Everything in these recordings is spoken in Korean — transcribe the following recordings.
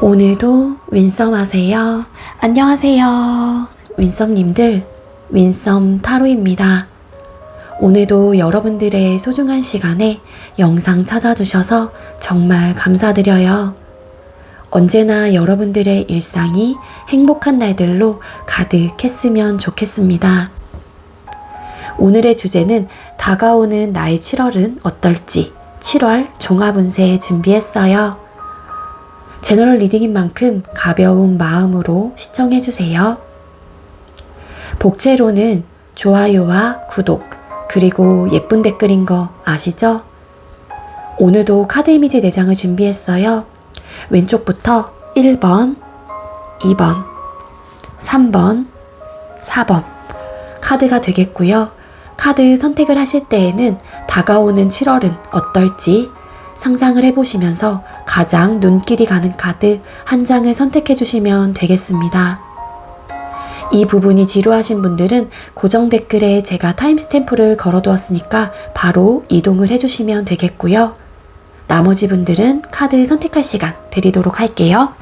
오늘도 윈썸 하세요. 안녕하세요. 윈썸님들, 윈썸 타로입니다. 오늘도 여러분들의 소중한 시간에 영상 찾아주셔서 정말 감사드려요. 언제나 여러분들의 일상이 행복한 날들로 가득했으면 좋겠습니다. 오늘의 주제는 다가오는 나의 7월은 어떨지 7월 종합운세 준비했어요. 제너럴 리딩인 만큼 가벼운 마음으로 시청해주세요. 복채로는 좋아요와 구독, 그리고 예쁜 댓글인 거 아시죠? 오늘도 카드 이미지 4장을 준비했어요. 왼쪽부터 1번, 2번, 3번, 4번 카드가 되겠고요. 카드 선택을 하실 때에는 다가오는 7월은 어떨지 상상을 해보시면서 가장 눈길이 가는 카드 한 장을 선택해 주시면 되겠습니다. 이 부분이 지루하신 분들은 고정 댓글에 제가 타임스탬프를 걸어두었으니까 바로 이동을 해주시면 되겠고요. 나머지 분들은 카드 선택할 시간 드리도록 할게요.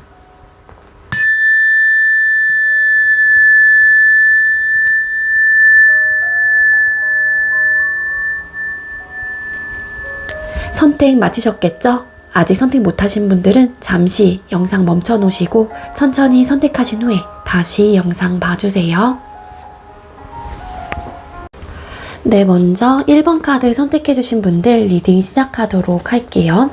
선택 마치셨겠죠? 아직 선택 못하신 분들은 잠시 영상 멈춰 놓으시고 천천히 선택하신 후에 다시 영상 봐주세요. 네, 먼저 1번 카드 선택해 주신 분들 리딩 시작하도록 할게요.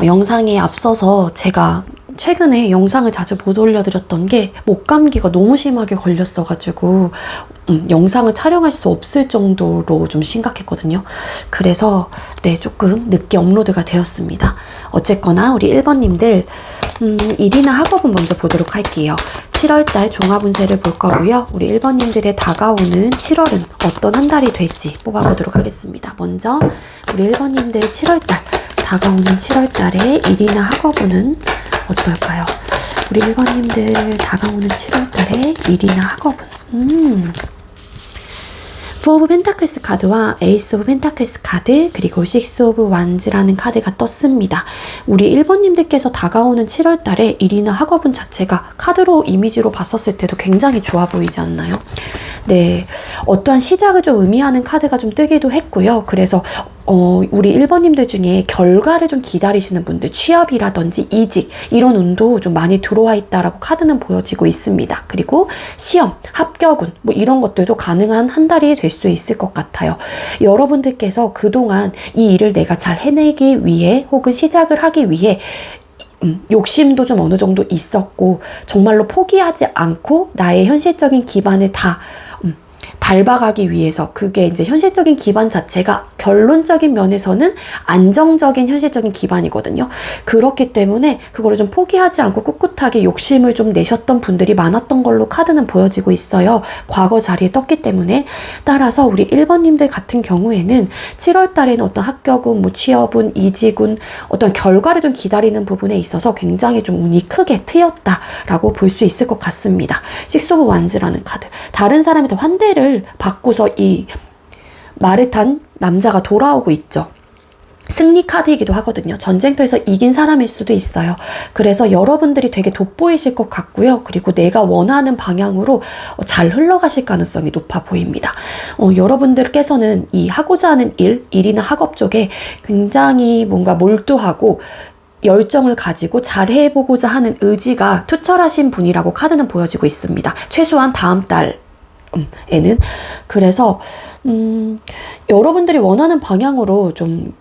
영상에 앞서서 제가 최근에 영상을 자주 못 올려드렸던 게 목감기가 너무 심하게 걸렸어가지고 영상을 촬영할 수 없을 정도로 좀 심각했거든요. 그래서 네, 조금 늦게 업로드가 되었습니다. 어쨌거나 우리 1번님들 일이나 학업은 먼저 보도록 할게요. 7월달 종합운세를 볼 거고요. 우리 1번님들의 다가오는 7월은 어떤 한 달이 될지 뽑아보도록 하겠습니다. 먼저 우리 1번님들 7월달 다가오는 7월달의 일이나 학업은 어떨까요? 우리 1번님들 다가오는 7월달의 일이나 학업은 포 오브 펜타클스 카드와 에이스 오브 펜타클스 카드, 그리고 식스 오브 완즈라는 카드가 떴습니다. 우리 1번님들께서 다가오는 7월달에 일이나 학업운 자체가 카드로 이미지로 봤었을 때도 굉장히 좋아 보이지 않나요? 네, 어떠한 시작을 좀 의미하는 카드가 좀 뜨기도 했고요. 그래서 우리 1번님들 중에 결과를 좀 기다리시는 분들, 취업이라든지 이직 이런 운도 좀 많이 들어와 있다라고 카드는 보여지고 있습니다. 그리고 시험, 합격운 뭐 이런 것들도 가능한 한 달이 될 수 있을 것 같아요. 여러분들께서 그동안 이 일을 내가 잘 해내기 위해 혹은 시작을 하기 위해 욕심도 좀 어느 정도 있었고 정말로 포기하지 않고 나의 현실적인 기반을 다 밟아가기 위해서, 그게 이제 현실적인 기반 자체가 결론적인 면에서는 안정적인 현실적인 기반이거든요. 그렇기 때문에 그거를 좀 포기하지 않고 꿋꿋하게 욕심을 좀 내셨던 분들이 많았던 걸로 카드는 보여지고 있어요. 과거 자리에 떴기 때문에. 따라서 우리 1번님들 같은 경우에는 7월 달에는 어떤 합격운, 뭐 취업운, 이직운, 어떤 결과를 좀 기다리는 부분에 있어서 굉장히 좀 운이 크게 트였다라고 볼 수 있을 것 같습니다. 식스 오브 완즈라는 카드. 다른 사람한테 환대를 받고서 이 말을 탄 남자가 돌아오고 있죠. 승리 카드이기도 하거든요. 전쟁터에서 이긴 사람일 수도 있어요. 그래서 여러분들이 되게 돋보이실 것 같고요. 그리고 내가 원하는 방향으로 잘 흘러가실 가능성이 높아 보입니다. 여러분들께서는 이 하고자 하는 일이나 학업 쪽에 굉장히 뭔가 몰두하고 열정을 가지고 잘 해보고자 하는 의지가 투철하신 분이라고 카드는 보여지고 있습니다. 최소한 다음 달 에는. 그래서 여러분들이 원하는 방향으로 좀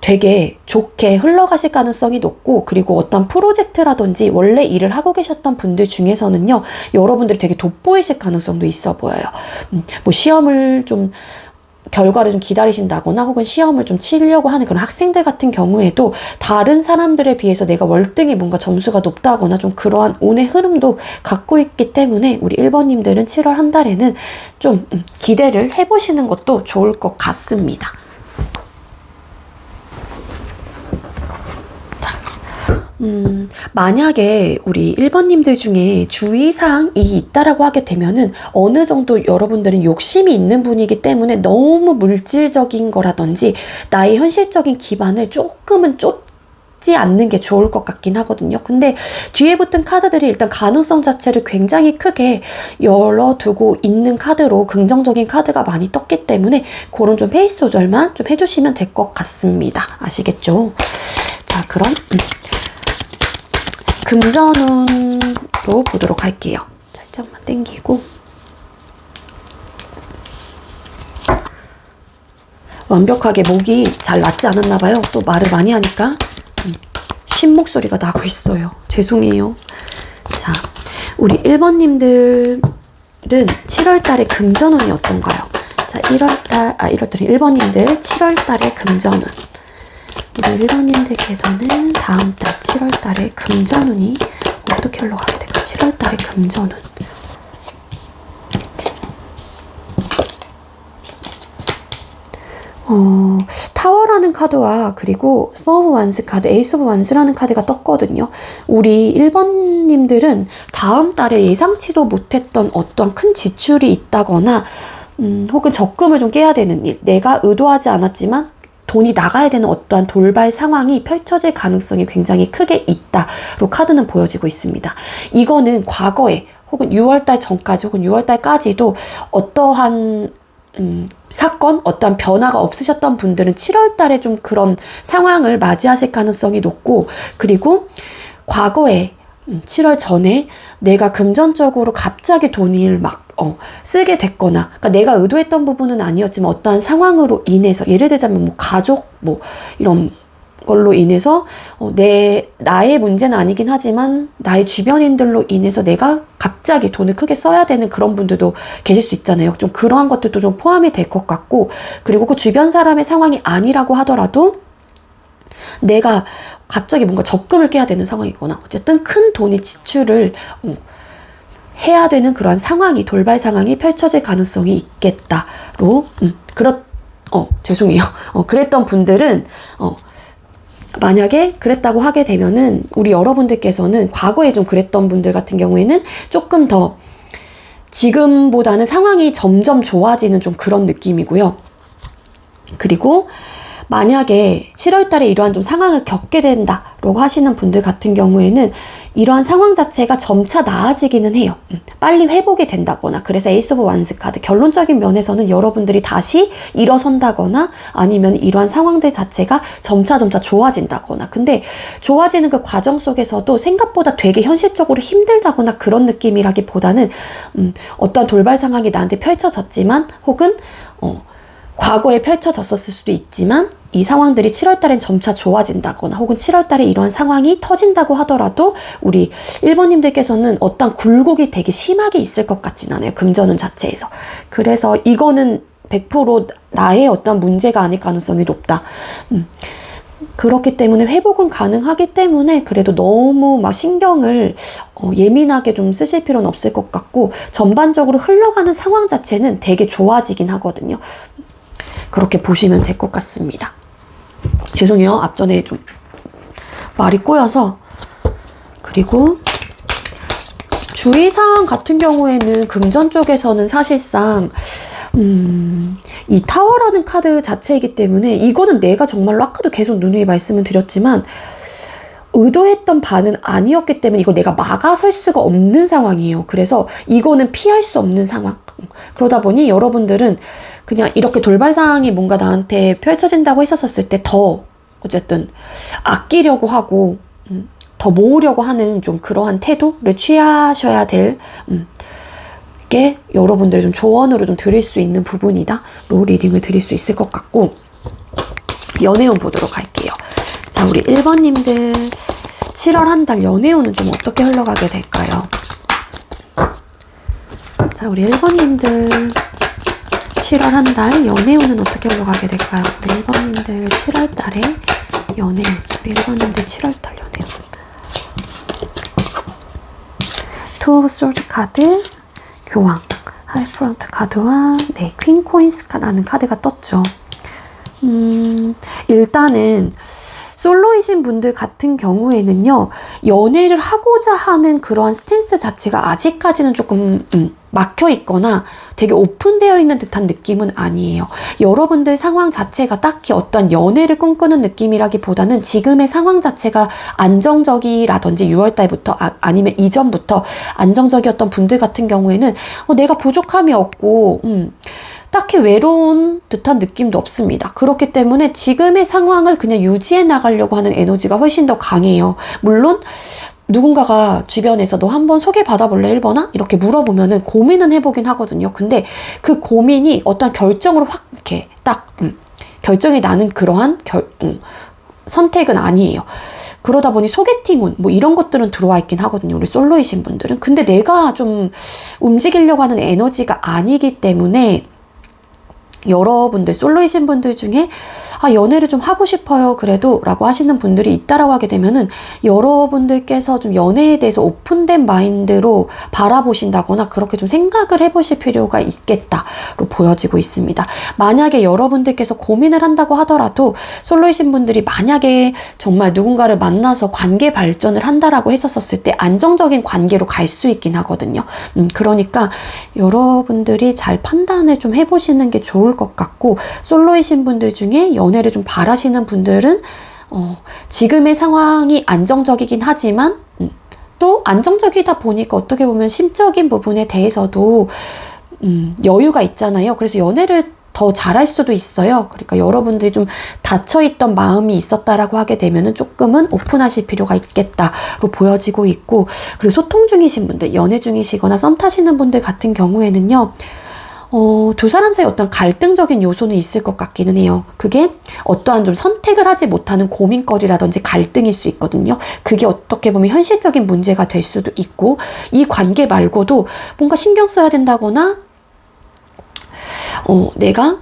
되게 좋게 흘러가실 가능성이 높고, 그리고 어떤 프로젝트라든지 원래 일을 하고 계셨던 분들 중에서는요, 여러분들이 되게 돋보이실 가능성도 있어 보여요. 뭐 시험을 좀 결과를 좀 기다리신다거나 혹은 시험을 좀 치려고 하는 그런 학생들 같은 경우에도 다른 사람들에 비해서 내가 월등히 뭔가 점수가 높다거나 좀 그러한 운의 흐름도 갖고 있기 때문에 우리 1번님들은 7월 한 달에는 좀 기대를 해보시는 것도 좋을 것 같습니다. 만약에 우리 1번님들 중에 주의사항이 있다라고 하게 되면은 어느 정도 여러분들은 욕심이 있는 분이기 때문에 너무 물질적인 거라든지 나의 현실적인 기반을 조금은 지 않는 게 좋을 것 같긴 하거든요. 근데 뒤에 붙은 카드들이 일단 가능성 자체를 굉장히 크게 열어두고 있는 카드로 긍정적인 카드가 많이 떴기 때문에 그런 좀 페이스 조절만 좀 해주시면 될 것 같습니다. 아시겠죠? 자, 그럼 금전운도 보도록 할게요. 살짝만 당기고. 완벽하게 목이 잘 낫지 않았나 봐요. 또 말을 많이 하니까 쉰 목소리가 나고 있어요. 죄송해요. 자, 우리 1번님들은 7월달에 금전운이 어떤가요? 자, 1번님들 7월달에 금전운. 우리 1번님들께서는 다음달 7월달에 금전운이 어떻게 흘러가게 될까? 7월달에 금전운. 타워라는 카드와 그리고 4 오브 완스 카드, 에이스 오브 완스라는 카드가 떴거든요. 우리 1번님들은 다음 달에 예상치도 못했던 어떤 큰 지출이 있다거나 혹은 적금을 좀 깨야 되는 일, 내가 의도하지 않았지만 돈이 나가야 되는 어떠한 돌발 상황이 펼쳐질 가능성이 굉장히 크게 있다로 카드는 보여지고 있습니다. 이거는 과거에 혹은 6월달 전까지 혹은 6월달까지도 어떠한 사건, 어떠한 변화가 없으셨던 분들은 7월 달에 좀 그런 상황을 맞이하실 가능성이 높고, 그리고 과거에 7월 전에 내가 금전적으로 갑자기 돈을 막 쓰게 됐거나, 그러니까 내가 의도했던 부분은 아니었지만 어떠한 상황으로 인해서, 예를 들자면 뭐 가족 뭐 이런 걸로 인해서 나의 문제는 아니긴 하지만 나의 주변인들로 인해서 내가 갑자기 돈을 크게 써야 되는 그런 분들도 계실 수 있잖아요. 좀 그러한 것들도 좀 포함이 될 것 같고, 그리고 그 주변 사람의 상황이 아니라고 하더라도 내가 갑자기 뭔가 적금을 깨야 되는 상황이거나 어쨌든 큰 돈의 지출을 해야 되는 그러한 상황이, 돌발 상황이 펼쳐질 가능성이 있겠다로 죄송해요. 그랬던 분들은 만약에 그랬다고 하게 되면은 우리 여러분들께서는 과거에 좀 그랬던 분들 같은 경우에는 조금 더 지금보다는 상황이 점점 좋아지는 좀 그런 느낌이고요. 그리고 만약에 7월 달에 이러한 좀 상황을 겪게 된다라고 하시는 분들 같은 경우에는 이러한 상황 자체가 점차 나아지기는 해요. 빨리 회복이 된다거나, 그래서 에이스 오브 완스 카드, 결론적인 면에서는 여러분들이 다시 일어선다거나 아니면 이러한 상황들 자체가 점차 좋아진다거나, 근데 좋아지는 그 과정 속에서도 생각보다 되게 현실적으로 힘들다거나 그런 느낌이라기보다는 어떤 돌발 상황이 나한테 펼쳐졌지만 혹은 과거에 펼쳐졌었을 수도 있지만 이 상황들이 7월 달엔 점차 좋아진다거나 혹은 7월 달에 이런 상황이 터진다고 하더라도 우리 1번님들께서는 어떤 굴곡이 되게 심하게 있을 것 같진 않아요. 금전운 자체에서. 그래서 이거는 100% 나의 어떤 문제가 아닐 가능성이 높다. 그렇기 때문에 회복은 가능하기 때문에 그래도 너무 막 신경을 예민하게 좀 쓰실 필요는 없을 것 같고, 전반적으로 흘러가는 상황 자체는 되게 좋아지긴 하거든요. 그렇게 보시면 될 것 같습니다. 죄송해요. 앞전에 좀 말이 꼬여서. 그리고 주의사항 같은 경우에는 금전 쪽에서는 사실상 이 타워라는 카드 자체이기 때문에 이거는 내가 정말로 아까도 계속 누누이 말씀을 드렸지만 의도했던 바는 아니었기 때문에 이걸 내가 막아설 수가 없는 상황이에요. 그래서 이거는 피할 수 없는 상황. 그러다 보니 여러분들은 그냥 이렇게 돌발 상황이 뭔가 나한테 펼쳐진다고 했었을 때 더 어쨌든 아끼려고 하고 더 모으려고 하는 좀 그러한 태도를 취하셔야 될 게 여러분들 좀 조언으로 좀 드릴 수 있는 부분이다. 로 리딩을 드릴 수 있을 것 같고, 연애운 보도록 할게요. 자, 우리 1번님들 7월 한 달 연애운은 좀 어떻게 흘러가게 될까요? 자, 우리 1번님들 7월 한 달 연애운은 어떻게 흘러가게 될까요? 우리 1번님들 7월 달에 연애운. 우리 1번님들 7월 달 연애운. 투 오브 솔드 카드, 교황, 하이프런트 카드와 퀸 코인스라는 카드가 떴죠. 일단은 솔로이신 분들 같은 경우에는요, 연애를 하고자 하는 그러한 스탠스 자체가 아직까지는 조금 막혀 있거나 되게 오픈되어 있는 듯한 느낌은 아니에요. 여러분들 상황 자체가 딱히 어떤 연애를 꿈꾸는 느낌이라기보다는 지금의 상황 자체가 안정적이라든지 6월달부터 아니면 이전부터 안정적이었던 분들 같은 경우에는 내가 부족함이 없고 딱히 외로운 듯한 느낌도 없습니다. 그렇기 때문에 지금의 상황을 그냥 유지해 나가려고 하는 에너지가 훨씬 더 강해요. 물론 누군가가 주변에서 너 한번 소개받아볼래 1번아? 이렇게 물어보면은 고민은 해보긴 하거든요. 근데 그 고민이 어떤 결정으로 확 이렇게 딱 결정이 나는 그러한 선택은 아니에요. 그러다 보니 소개팅운 뭐 이런 것들은 들어와 있긴 하거든요. 우리 솔로이신 분들은. 근데 내가 좀 움직이려고 하는 에너지가 아니기 때문에 여러분들 솔로이신 분들 중에 연애를 좀 하고 싶어요 그래도 라고 하시는 분들이 있다라고 하게 되면은 여러분들께서 좀 연애에 대해서 오픈된 마인드로 바라보신다거나 그렇게 좀 생각을 해보실 필요가 있겠다로 보여지고 있습니다. 만약에 여러분들께서 고민을 한다고 하더라도 솔로이신 분들이 만약에 정말 누군가를 만나서 관계 발전을 한다라고 했었을 때 안정적인 관계로 갈 수 있긴 하거든요. 그러니까 여러분들이 잘 판단을 좀 해보시는 게 좋을 것 같고, 솔로이신 분들 중에 연애를 좀 바라시는 분들은 지금의 상황이 안정적이긴 하지만 또 안정적이다 보니까 어떻게 보면 심적인 부분에 대해서도 여유가 있잖아요. 그래서 연애를 더 잘할 수도 있어요. 그러니까 여러분들이 좀 닫혀있던 마음이 있었다라고 하게 되면은 조금은 오픈하실 필요가 있겠다로 보여지고 있고, 그리고 소통 중이신 분들, 연애 중이시거나 썸 타시는 분들 같은 경우에는요, 두 사람 사이 어떤 갈등적인 요소는 있을 것 같기는 해요. 그게 어떠한 좀 선택을 하지 못하는 고민거리라든지 갈등일 수 있거든요. 그게 어떻게 보면 현실적인 문제가 될 수도 있고, 이 관계 말고도 뭔가 신경 써야 된다거나 내가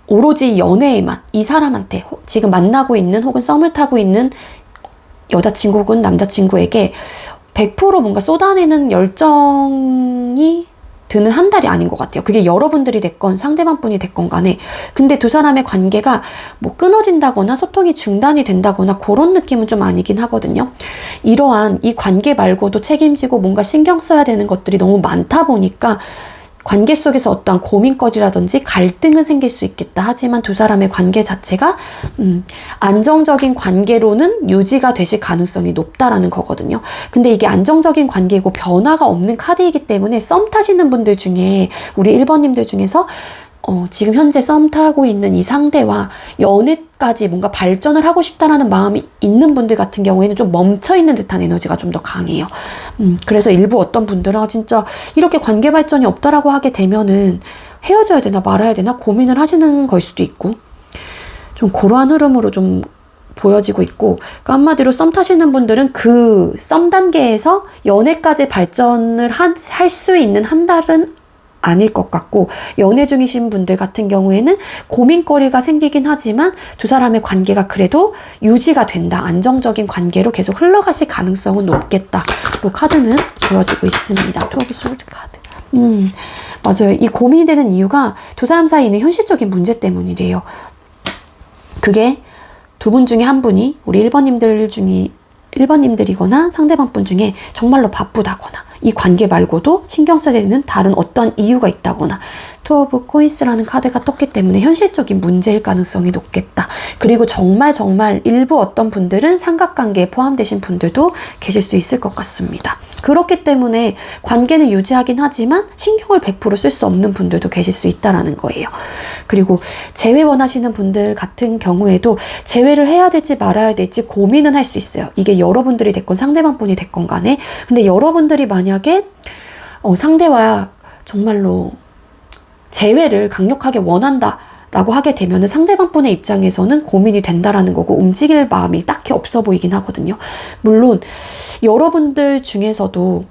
오로지 연애에만 이 사람한테 지금 만나고 있는 혹은 썸을 타고 있는 여자친구 혹은 남자친구에게 100% 뭔가 쏟아내는 열정이 드는 한 달이 아닌 것 같아요. 그게 여러분들이 됐건 상대방 분이 됐건 간에. 근데 두 사람의 관계가 뭐 끊어진다거나 소통이 중단이 된다거나 그런 느낌은 좀 아니긴 하거든요. 이러한 이 관계 말고도 책임지고 뭔가 신경 써야 되는 것들이 너무 많다 보니까 관계 속에서 어떠한 고민거리라든지 갈등은 생길 수 있겠다. 하지만 두 사람의 관계 자체가 안정적인 관계로는 유지가 되실 가능성이 높다라는 거거든요. 근데 이게 안정적인 관계고 변화가 없는 카드이기 때문에 썸 타시는 분들 중에, 우리 1번님들 중에서 지금 현재 썸 타고 있는 이 상대와 연애까지 뭔가 발전을 하고 싶다라는 마음이 있는 분들 같은 경우에는 좀 멈춰있는 듯한 에너지가 좀 더 강해요. 그래서 일부 어떤 분들은 진짜 이렇게 관계 발전이 없다라고 하게 되면은 헤어져야 되나 말아야 되나 고민을 하시는 걸 수도 있고, 좀 그러한 흐름으로 좀 보여지고 있고, 그러니까 한마디로 썸 타시는 분들은 그 썸 단계에서 연애까지 발전을 할 수 있는 한 달은 아닐 것 같고, 연애 중이신 분들 같은 경우에는 고민거리가 생기긴 하지만 두 사람의 관계가 그래도 유지가 된다, 안정적인 관계로 계속 흘러가실 가능성은 높겠다로 카드는 보여지고 있습니다. 투 오브 소드 카드. 맞아요. 이 고민이 되는 이유가 두 사람 사이에 있는 현실적인 문제 때문이래요. 그게 두 분 중에 한 분이, 우리 1번님들이거나 상대방 분 중에 정말로 바쁘다거나 이 관계 말고도 신경 써야 되는 다른 어떠한 이유가 있다거나, 투 오브 코인스라는 카드가 떴기 때문에 현실적인 문제일 가능성이 높겠다. 그리고 정말 일부 어떤 분들은 삼각관계에 포함되신 분들도 계실 수 있을 것 같습니다. 그렇기 때문에 관계는 유지하긴 하지만 신경을 100% 쓸 수 없는 분들도 계실 수 있다라는 거예요. 그리고 재회 원하시는 분들 같은 경우에도 재회를 해야 될지 말아야 될지 고민은 할 수 있어요. 이게 여러분들이 됐건 상대방 분이 됐건 간에. 근데 여러분들이 만약에 상대와 정말로 재회를 강력하게 원한다 라고 하게 되면 상대방 분의 입장에서는 고민이 된다라는 거고, 움직일 마음이 딱히 없어 보이긴 하거든요. 물론 여러분들 중에서도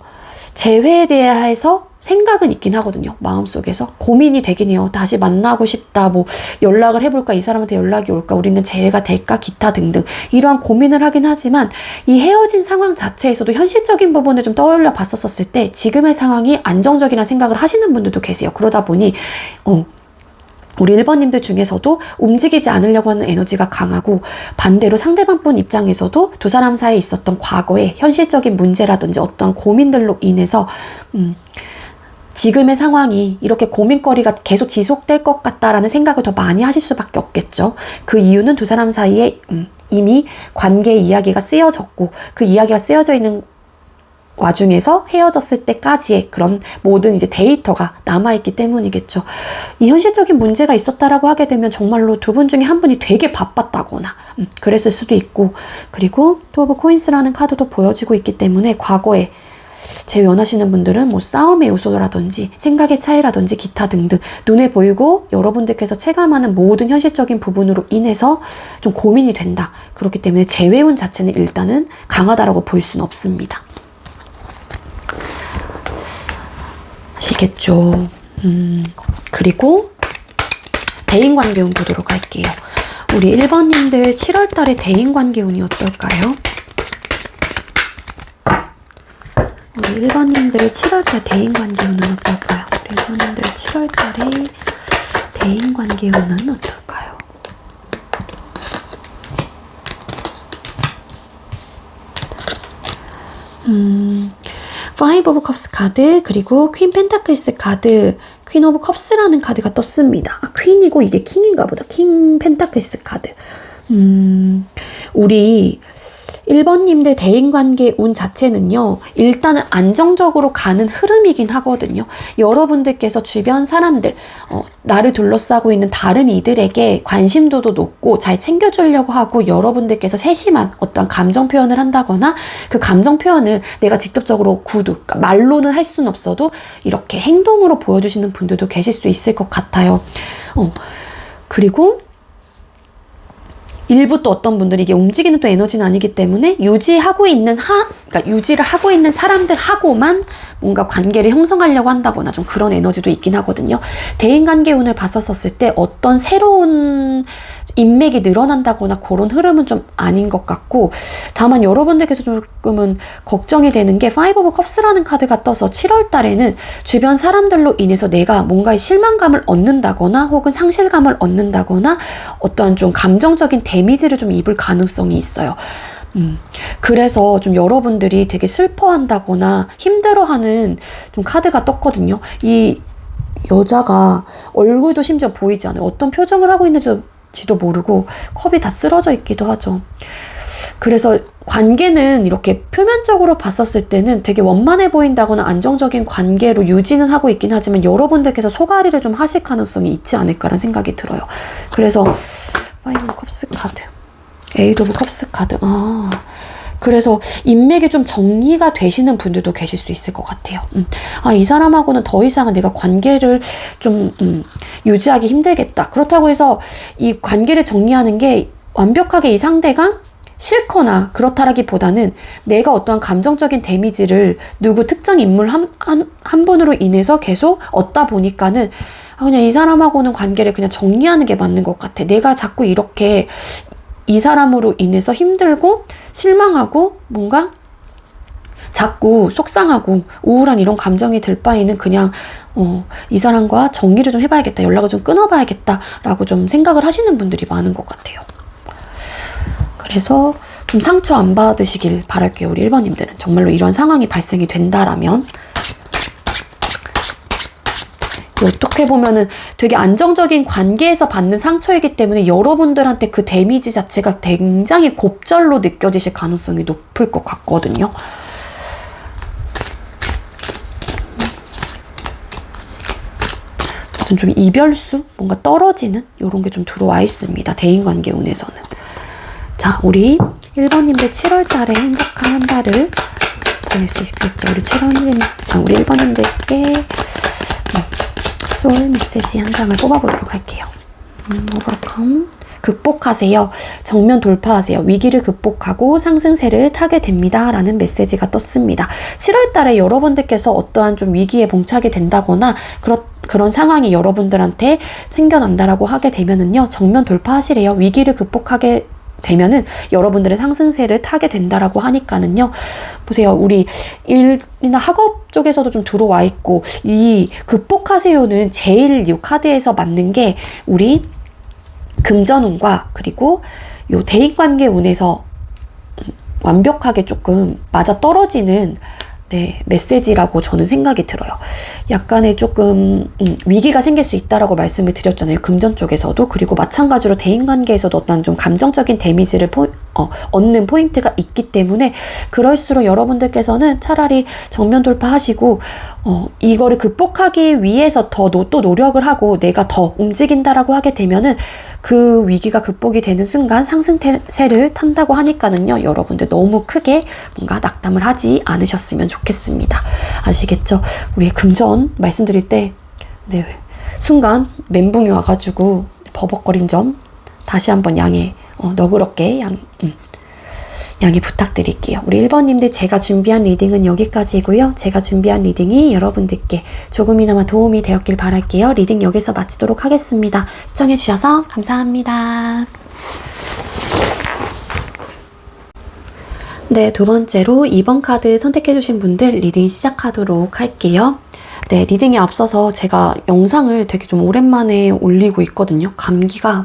재회에 대해서 생각은 있긴 하거든요. 마음속에서 고민이 되긴 해요. 다시 만나고 싶다, 뭐 연락을 해볼까, 이 사람한테 연락이 올까, 우리는 재회가 될까, 기타 등등 이러한 고민을 하긴 하지만, 이 헤어진 상황 자체에서도 현실적인 부분을 좀 떠올려 봤었을 때 지금의 상황이 안정적이라는 생각을 하시는 분들도 계세요. 그러다 보니 우리 1번님들 중에서도 움직이지 않으려고 하는 에너지가 강하고, 반대로 상대방 분 입장에서도 두 사람 사이에 있었던 과거의 현실적인 문제라든지 어떠한 고민들로 인해서 지금의 상황이 이렇게 고민거리가 계속 지속될 것 같다라는 생각을 더 많이 하실 수밖에 없겠죠. 그 이유는 두 사람 사이에 이미 관계 이야기가 쓰여졌고 그 이야기가 쓰여져 있는 와중에서 헤어졌을 때까지의 그런 모든 이제 데이터가 남아있기 때문이겠죠. 이 현실적인 문제가 있었다라고 하게 되면 정말로 두 분 중에 한 분이 되게 바빴다거나 그랬을 수도 있고, 그리고 투 오브 코인스라는 카드도 보여지고 있기 때문에 과거에 재혼하시는 분들은 뭐 싸움의 요소라든지 생각의 차이라든지 기타 등등 눈에 보이고 여러분들께서 체감하는 모든 현실적인 부분으로 인해서 좀 고민이 된다. 그렇기 때문에 재회운 자체는 일단은 강하다라고 볼 수는 없습니다. 아시겠죠? 그리고 대인관계운 보도록 할게요. 우리 1번님들 7월달에 대인관계운이 어떨까요? 우리 1번님들 7월달 대인관계운은 어떨까요? 우리 1번님들 7월달에 대인관계운은 어떨까요? 파이브 오브 컵스 카드, 그리고 퀸 펜타클스 카드, 퀸 오브 컵스라는 카드가 떴습니다. 아, 퀸이고 이게 킹인가 보다. 킹 펜타클스 카드. 우리 1번님들 대인관계 운 자체는요, 일단은 안정적으로 가는 흐름이긴 하거든요. 여러분들께서 주변 사람들, 나를 둘러싸고 있는 다른 이들에게 관심도도 높고 잘 챙겨주려고 하고, 여러분들께서 세심한 어떤 감정 표현을 한다거나 그 감정 표현을 내가 직접적으로 그러니까 말로는 할 수는 없어도 이렇게 행동으로 보여주시는 분들도 계실 수 있을 것 같아요. 그리고 일부 또 어떤 분들이 이게 움직이는 또 에너지는 아니기 때문에 그러니까 유지를 하고 있는 사람들하고만 뭔가 관계를 형성하려고 한다거나 좀 그런 에너지도 있긴 하거든요. 대인관계운을 봤었을 때 어떤 새로운 인맥이 늘어난다거나 그런 흐름은 좀 아닌 것 같고, 다만 여러분들께서 조금은 걱정이 되는 게 파이브 오브 컵스라는 카드가 떠서 7월 달에는 주변 사람들로 인해서 내가 뭔가의 실망감을 얻는다거나 혹은 상실감을 얻는다거나 어떠한 좀 감정적인 데미지를 좀 입을 가능성이 있어요. 그래서 좀 여러분들이 되게 슬퍼한다거나 힘들어하는 좀 카드가 떴거든요. 이 여자가 얼굴도 심지어 보이지 않아요. 어떤 표정을 하고 있는지도 모르고 컵이 다 쓰러져 있기도 하죠. 그래서 관계는 이렇게 표면적으로 봤었을 때는 되게 원만해 보인다거나 안정적인 관계로 유지는 하고 있긴 하지만 여러분들께서 소가리를 좀 하실 가능성이 있지 않을까라는 생각이 들어요. 그래서 파이브 오브 컵스 카드, 에이드 오브 컵스 카드. 그래서 인맥이 좀 정리가 되시는 분들도 계실 수 있을 것 같아요. 이 사람하고는 더 이상은 내가 관계를 좀 유지하기 힘들겠다. 그렇다고 해서 이 관계를 정리하는 게 완벽하게 이 상대가 싫거나 그렇다라기보다는 내가 어떠한 감정적인 데미지를 누구 특정 인물 한 분으로 인해서 계속 얻다 보니까는 그냥 이 사람하고는 관계를 그냥 정리하는 게 맞는 것 같아. 내가 자꾸 이렇게 이 사람으로 인해서 힘들고 실망하고 뭔가 자꾸 속상하고 우울한 이런 감정이 들 바에는 그냥 이 사람과 정리를 좀 해봐야겠다, 연락을 좀 끊어봐야겠다 라고 좀 생각을 하시는 분들이 많은 것 같아요. 그래서 좀 상처 안 받으시길 바랄게요. 우리 1번님들은 정말로 이런 상황이 발생이 된다라면. 어떻게 보면은 되게 안정적인 관계에서 받는 상처이기 때문에 여러분들한테 그 데미지 자체가 굉장히 곱절로 느껴지실 가능성이 높을 것 같거든요. 좀 이별수? 뭔가 떨어지는? 이런 게 좀 들어와 있습니다. 대인관계 운에서는. 자, 우리 1번님들 7월 달에 행복한 한 달을 보낼 수 있겠죠. 우리 1번님들께 소울 메시지 한 장을 뽑아보도록 할게요. 오버컴. 극복하세요. 정면 돌파하세요. 위기를 극복하고 상승세를 타게 됩니다. 라는 메시지가 떴습니다. 7월 달에 여러분들께서 어떠한 좀 위기에 봉착이 된다거나 그런 상황이 여러분들한테 생겨난다라고 하게 되면은요, 정면 돌파하시래요. 위기를 극복하게 되면은 여러분들의 상승세를 타게 된다라고 하니까는요, 보세요. 우리 일이나 학업 쪽에서도 좀 들어와 있고, 이 극복하세요는 제일 이 카드에서 맞는 게 우리 금전운과 그리고 요 대인관계 운에서 완벽하게 조금 맞아 떨어지는 네, 메시지라고 저는 생각이 들어요. 약간의 조금 위기가 생길 수 있다라고 말씀을 드렸잖아요. 금전 쪽에서도. 그리고 마찬가지로 대인관계에서도 어떤 좀 감정적인 데미지를 얻는 포인트가 있기 때문에 그럴수록 여러분들께서는 차라리 정면 돌파하시고 이거를 극복하기 위해서 더 또 노력을 하고 내가 더 움직인다라고 하게 되면은 그 위기가 극복이 되는 순간 상승세를 탄다고 하니까는요, 여러분들 너무 크게 뭔가 낙담을 하지 않으셨으면 좋겠습니다. 아시겠죠? 우리 금전 말씀드릴 때 네, 순간 멘붕이 와가지고 버벅거린 점 다시 한번 너그럽게 양해 부탁드릴게요. 우리 1번님들 제가 준비한 리딩은 여기까지고요. 제가 준비한 리딩이 여러분들께 조금이나마 도움이 되었길 바랄게요. 리딩 여기서 마치도록 하겠습니다. 시청해주셔서 감사합니다. 네, 두 번째로 2번 카드 선택해주신 분들 리딩 시작하도록 할게요. 네, 리딩에 앞서서 제가 영상을 되게 좀 오랜만에 올리고 있거든요.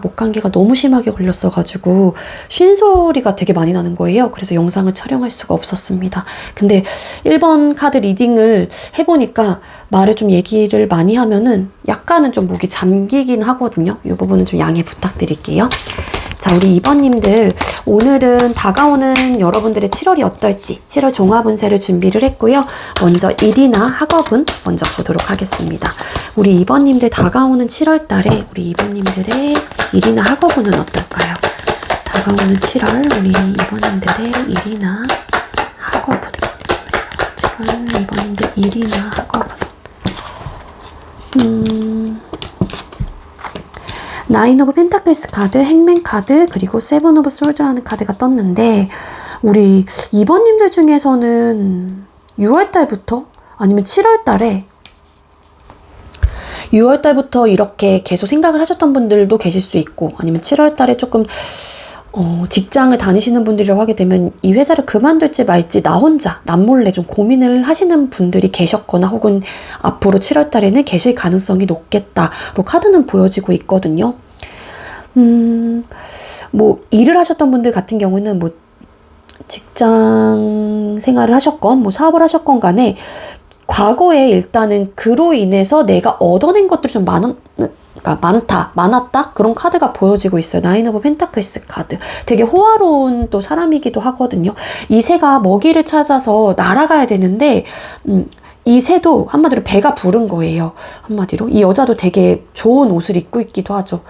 목감기가 너무 심하게 걸렸어가지고 쉰소리가 되게 많이 나는 거예요. 그래서 영상을 촬영할 수가 없었습니다. 근데 1번 카드 리딩을 해보니까 말을 좀 얘기를 많이 하면은 약간은 좀 목이 잠기긴 하거든요. 이 부분은 좀 양해 부탁드릴게요. 자, 우리 2번님들 오늘은 다가오는 여러분들의 7월이 어떨지 7월 종합운세를 준비를 했고요. 먼저 일이나 학업은 먼저 보도록 하겠습니다. 우리 2번님들 다가오는 7월 달에 우리 2번님들의 일이나 학업은 어떨까요? 다가오는 7월 우리 2번님들의 일이나 학업은 7월 2번님들 일이나 학업은 나인 오브 펜타클스 카드, 행맨 카드, 그리고 세븐 오브 솔드라는 카드가 떴는데 우리 2번님들 중에서는 6월달부터 아니면 7월달에 6월달부터 이렇게 계속 생각을 하셨던 분들도 계실 수 있고 아니면 7월달에 조금 직장을 다니시는 분들이라고 하게 되면 이 회사를 그만둘지 말지 나 혼자 남몰래 좀 고민을 하시는 분들이 계셨거나 혹은 앞으로 7월 달에는 계실 가능성이 높겠다로 카드는 보여지고 있거든요. 뭐 일을 하셨던 분들 같은 경우는 뭐 직장 생활을 하셨건 뭐 사업을 하셨건 간에 과거에 일단은 그로 인해서 내가 얻어낸 것들이 좀 많았다? 그런 카드가 보여지고 있어요. 나인 오브 펜타클스 카드. 되게 호화로운 또 사람이기도 하거든요. 이 새가 먹이를 찾아서 날아가야 되는데, 이 새도 한마디로 배가 부른 거예요. 한마디로. 이 여자도 되게 좋은 옷을 입고 있기도 하죠.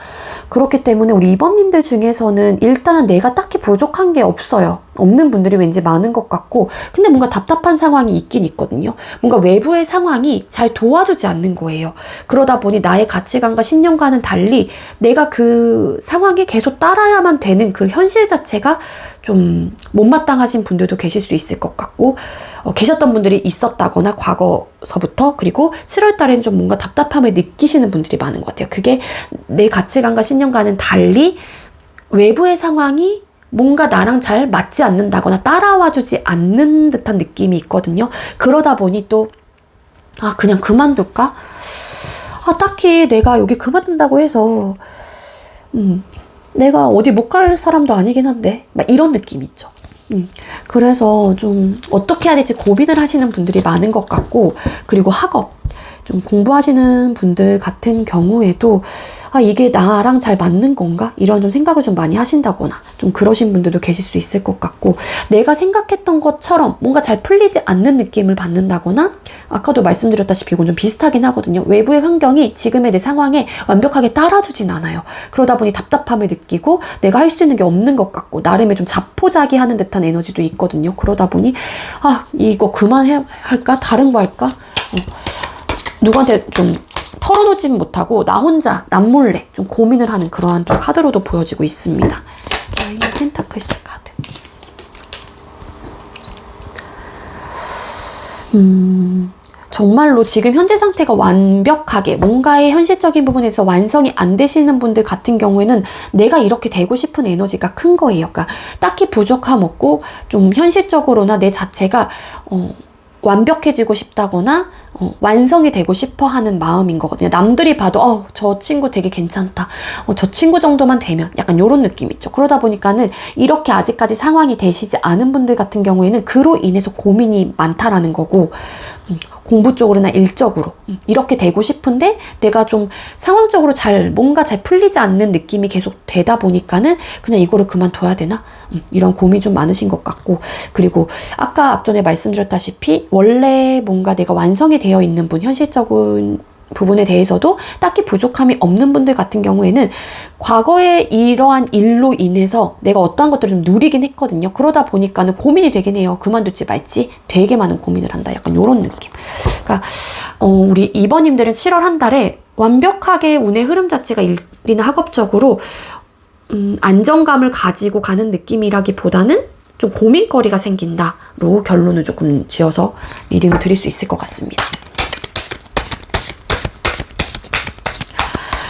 그렇기 때문에 우리 2번님들 중에서는 일단은 내가 딱히 부족한 게 없어요. 없는 분들이 왠지 많은 것 같고 근데 뭔가 답답한 상황이 있긴 있거든요. 뭔가 외부의 상황이 잘 도와주지 않는 거예요. 그러다 보니 나의 가치관과 신념과는 달리 내가 그 상황에 계속 따라야만 되는 그 현실 자체가 좀 못마땅하신 분들도 계실 수 있을 것 같고 계셨던 분들이 있었다거나 과거서부터 그리고 7월 달엔 좀 뭔가 답답함을 느끼시는 분들이 많은 것 같아요. 그게 내 가치관과 신념과는 달리 외부의 상황이 뭔가 나랑 잘 맞지 않는다거나 따라와주지 않는 듯한 느낌이 있거든요. 그러다 보니 또 그냥 그만둘까? 딱히 내가 여기 그만둔다고 해서 내가 어디 못 갈 사람도 아니긴 한데 막 이런 느낌 있죠. 그래서 좀 어떻게 해야 될지 고민을 하시는 분들이 많은 것 같고 그리고 학업 좀 공부하시는 분들 같은 경우에도 이게 나랑 잘 맞는 건가? 이런 좀 생각을 좀 많이 하신다거나 좀 그러신 분들도 계실 수 있을 것 같고 내가 생각했던 것처럼 뭔가 잘 풀리지 않는 느낌을 받는다거나 아까도 말씀드렸다시피 이건 좀 비슷하긴 하거든요. 외부의 환경이 지금의 내 상황에 완벽하게 따라주진 않아요. 그러다 보니 답답함을 느끼고 내가 할 수 있는 게 없는 것 같고 나름의 좀 자포자기하는 듯한 에너지도 있거든요. 그러다 보니 이거 그만해야 할까? 다른 거 할까? 누구한테 좀 털어놓지는 못하고 나 혼자 남몰래 좀 고민을 하는 그러한 또 카드로도 보여지고 있습니다. 펜타클스 카드. 정말로 지금 현재 상태가 완벽하게 뭔가의 현실적인 부분에서 완성이 안 되시는 분들 같은 경우에는 내가 이렇게 되고 싶은 에너지가 큰 거예요. 그러니까 딱히 부족함 없고 좀 현실적으로나 내 자체가 완벽해지고 싶다거나 완성이 되고 싶어 하는 마음인 거거든요. 남들이 봐도 저 친구 되게 괜찮다. 저 친구 정도만 되면 약간 이런 느낌 있죠. 그러다 보니까는 이렇게 아직까지 상황이 되시지 않은 분들 같은 경우에는 그로 인해서 고민이 많다라는 거고, 공부 쪽으로나 일적으로 이렇게 되고 싶은데 내가 좀 상황적으로 뭔가 잘 풀리지 않는 느낌이 계속 되다 보니까는 그냥 이거를 그만둬야 되나? 이런 고민이 좀 많으신 것 같고, 그리고 아까 앞전에 말씀드렸다시피 원래 뭔가 내가 완성이 되어 있는 분, 현실적인 부분에 대해서도 딱히 부족함이 없는 분들 같은 경우에는 과거에 이러한 일로 인해서 내가 어떠한 것들을 좀 누리긴 했거든요. 그러다 보니까는 고민이 되긴 해요. 그만둘지 말지 되게 많은 고민을 한다. 약간 이런 느낌. 그러니까 우리 2번님들은 7월 한 달에 완벽하게 운의 흐름 자체가 일이나 학업적으로 안정감을 가지고 가는 느낌이라기보다는 좀 고민거리가 생긴다로 결론을 조금 지어서 리딩을 드릴 수 있을 것 같습니다.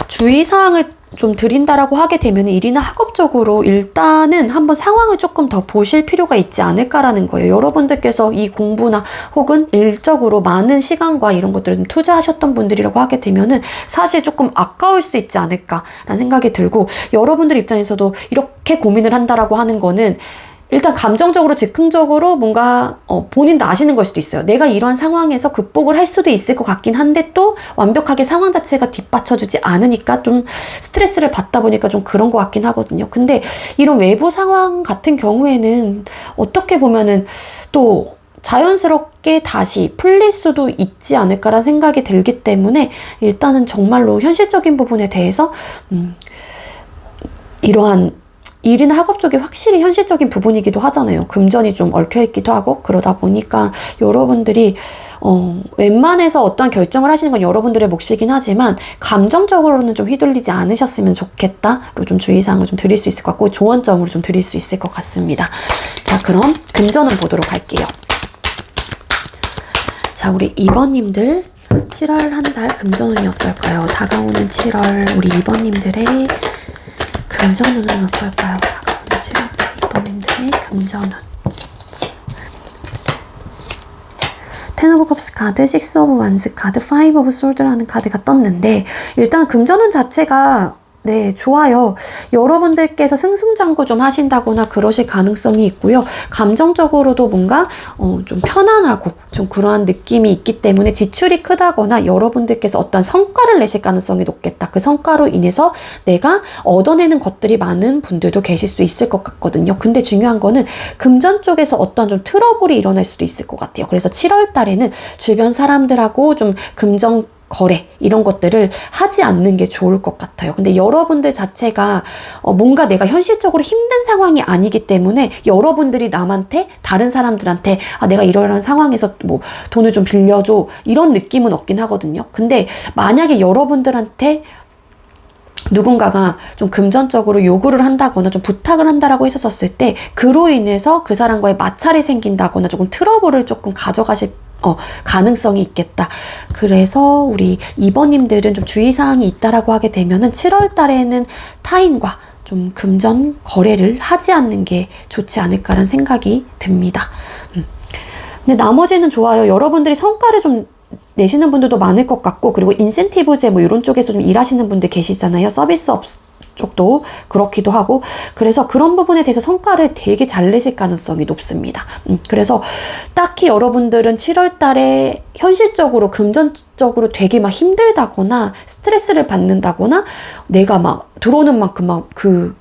주의사항을 좀 드린다라고 하게 되면 일이나 학업적으로 일단은 한번 상황을 조금 더 보실 필요가 있지 않을까라는 거예요. 여러분들께서 이 공부나 혹은 일적으로 많은 시간과 이런 것들을 좀 투자하셨던 분들이라고 하게 되면은 사실 조금 아까울 수 있지 않을까라는 생각이 들고, 여러분들 입장에서도 이렇게 고민을 한다라고 하는 거는 일단 감정적으로 즉흥적으로 뭔가 본인도 아시는 걸 수도 있어요. 내가 이런 상황에서 극복을 할 수도 있을 것 같긴 한데 또 완벽하게 상황 자체가 뒷받쳐주지 않으니까 좀 스트레스를 받다 보니까 좀 그런 것 같긴 하거든요. 근데 이런 외부 상황 같은 경우에는 어떻게 보면은 또 자연스럽게 다시 풀릴 수도 있지 않을까라는 생각이 들기 때문에 일단은 정말로 현실적인 부분에 대해서 이러한 일이나 학업 쪽이 확실히 현실적인 부분이기도 하잖아요. 금전이 좀 얽혀있기도 하고, 그러다 보니까 여러분들이 웬만해서 어떠한 결정을 하시는 건 여러분들의 몫이긴 하지만 감정적으로는 좀 휘둘리지 않으셨으면 좋겠다로 좀 주의사항을 좀 드릴 수 있을 것 같고, 조언점으로 좀 드릴 수 있을 것 같습니다. 자, 그럼 금전운 보도록 할게요. 자, 우리 2번님들 7월 한 달 금전운이 어떨까요? 다가오는 7월 우리 2번님들의 금전운은 어떨까요? 다가오는 7월 2번님들의 금전운. 텐 오브 컵스 카드, 식스 오브 완스 카드, 파이브 오브 솔드라는 카드가 떴는데, 일단 금전운 자체가 네, 좋아요. 여러분들께서 승승장구 좀 하신다거나 그러실 가능성이 있고요. 감정적으로도 뭔가 좀 편안하고 좀 그러한 느낌이 있기 때문에 지출이 크다거나 여러분들께서 어떤 성과를 내실 가능성이 높겠다. 그 성과로 인해서 내가 얻어내는 것들이 많은 분들도 계실 수 있을 것 같거든요. 근데 중요한 거는 금전 쪽에서 어떤 좀 트러블이 일어날 수도 있을 것 같아요. 그래서 7월 달에는 주변 사람들하고 좀 금전 거래 이런 것들을 하지 않는 게 좋을 것 같아요. 근데 여러분들 자체가 뭔가 내가 현실적으로 힘든 상황이 아니기 때문에 여러분들이 남한테, 다른 사람들한테 내가 이러이러한 상황에서 뭐 돈을 좀 빌려줘 이런 느낌은 없긴 하거든요. 근데 만약에 여러분들한테 누군가가 좀 금전적으로 요구를 한다거나 좀 부탁을 한다라고 했었을 때 그로 인해서 그 사람과의 마찰이 생긴다거나 조금 트러블을 조금 가져가실 가능성이 있겠다. 그래서 우리 2번님들은 좀 주의사항이 있다라고 하게 되면은 7월 달에는 타인과 좀 금전 거래를 하지 않는 게 좋지 않을까라는 생각이 듭니다. 근데 나머지는 좋아요. 여러분들이 성과를 좀 내시는 분들도 많을 것 같고, 그리고 인센티브제 뭐 이런 쪽에서 좀 일하시는 분들 계시잖아요. 서비스업 쪽도 그렇기도 하고, 그래서 그런 부분에 대해서 성과를 되게 잘 내실 가능성이 높습니다. 그래서 딱히 여러분들은 7월 달에 현실적으로 금전적으로 되게 막 힘들다거나 스트레스를 받는다거나 내가 막 들어오는 만큼 막 그